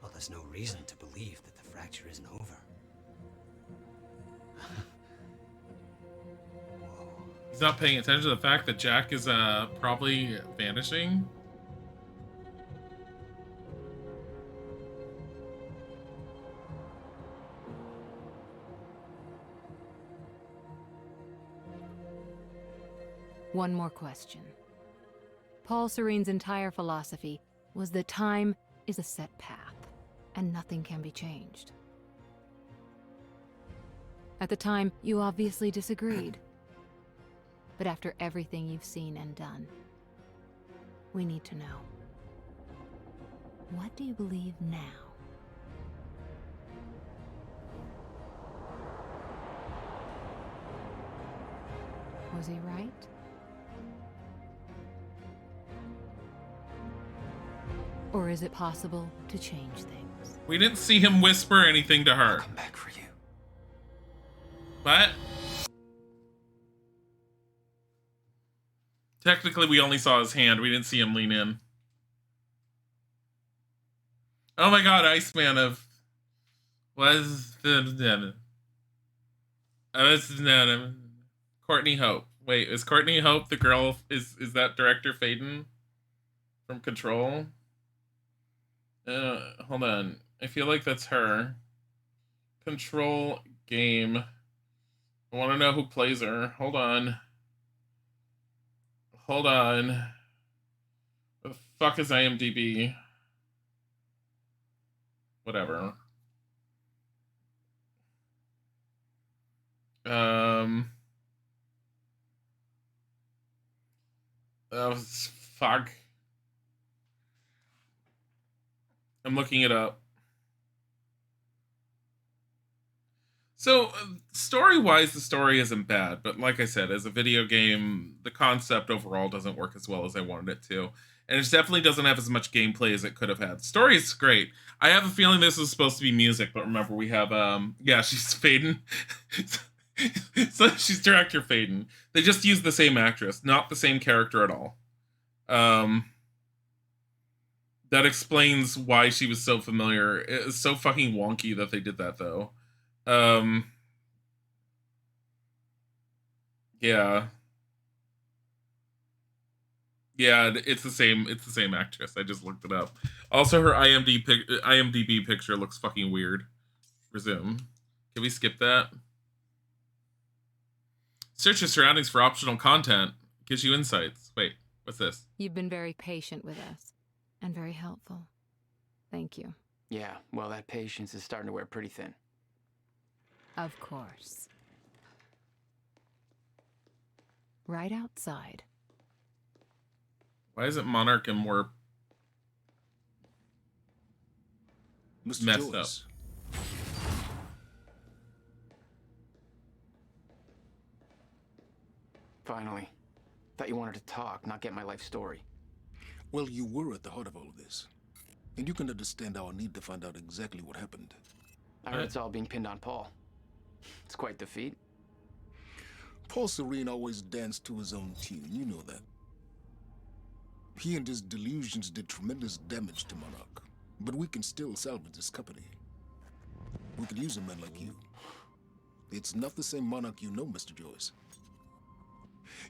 But there's no reason to believe that the fracture isn't over. He's not paying attention to the fact that Jack is probably vanishing. One more question. Paul Serene's entire philosophy was that time is a set path, and nothing can be changed. At the time, you obviously disagreed. But after everything you've seen and done, we need to know. What do you believe now? Was he right? Or is it possible to change things? We didn't see him whisper anything to her. I'll come back for you. But technically, we only saw his hand. We didn't see him lean in. Oh my God, Iceman of Courtney Hope. Wait, is Courtney Hope the girl? Is that Director Faden from Control? Hold on. I feel like that's her. Control game. I want to know who plays her. Hold on. Hold on. What the fuck is IMDb? Whatever. Oh, fuck. I'm looking it up. So, story-wise, the story isn't bad, but like I said, as a video game, the concept overall doesn't work as well as I wanted it to. And it definitely doesn't have as much gameplay as it could have had. The story is great. I have a feeling this is supposed to be music, but remember, we have, yeah, she's Faden. So she's Director Faden. They just used the same actress, not the same character at all. That explains why she was so familiar. It's so fucking wonky that they did that, though. Yeah. Yeah, it's the same actress. I just looked it up. Also, her IMDb picture looks fucking weird. Resume. Can we skip that? Search your surroundings for optional content. Gives you insights. Wait, what's this? You've been very patient with us, and very helpful. Thank you. Yeah, well, that patience is starting to wear pretty thin. Of course. Right outside. Why isn't Monarch and more Mr. messed Joyce. up? Finally. Thought you wanted to talk, not get my life story. Well, you were at the heart of all of this. And you can understand our need to find out exactly what happened. I heard it's all being pinned on Paul. It's quite the feat. Paul Serene always danced to his own tune, you know that. He and his delusions did tremendous damage to Monarch, but we can still salvage this company. We could use a man like you. It's not the same Monarch you know, Mr. Joyce.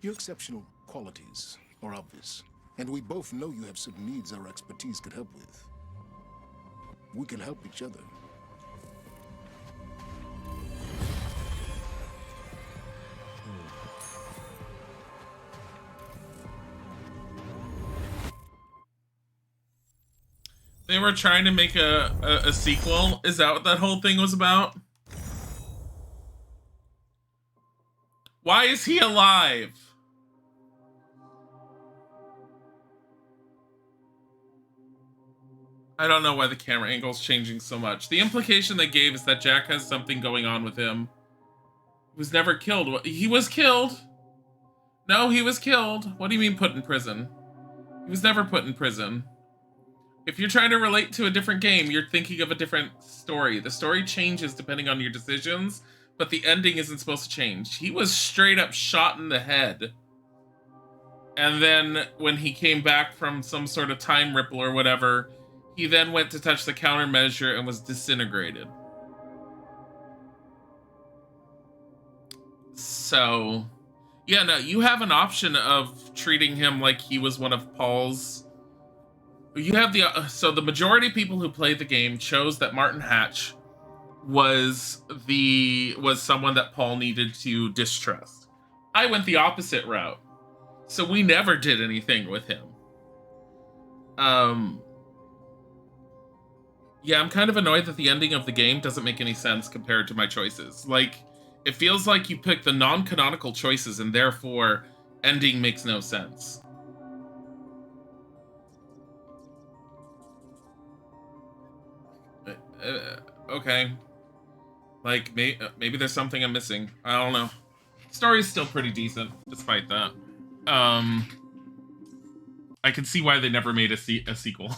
Your exceptional qualities are obvious, and we both know you have certain needs our expertise could help with. We can help each other. They were trying to make a sequel? Is that what that whole thing was about? Why is he alive? I don't know why the camera angle's changing so much. The implication they gave is that Jack has something going on with him. He was never killed. He was killed. No, he was killed. What do you mean put in prison? He was never put in prison. If you're trying to relate to a different game, you're thinking of a different story. The story changes depending on your decisions, but the ending isn't supposed to change. He was straight up shot in the head. And then when he came back from some sort of time ripple or whatever, he then went to touch the countermeasure and was disintegrated. So, yeah, no, you have an option of treating him like he was one of Paul's. You have the so the majority of people who played the game chose that Martin Hatch was someone that Paul needed to distrust. I went the opposite route, so we never did anything with him. Yeah, I'm kind of annoyed that the ending of the game doesn't make any sense compared to my choices. Like, it feels like you picked the non-canonical choices and therefore ending makes no sense. Okay. Like, maybe there's something I'm missing. I don't know. Story's still pretty decent, despite that. I can see why they never made a sequel.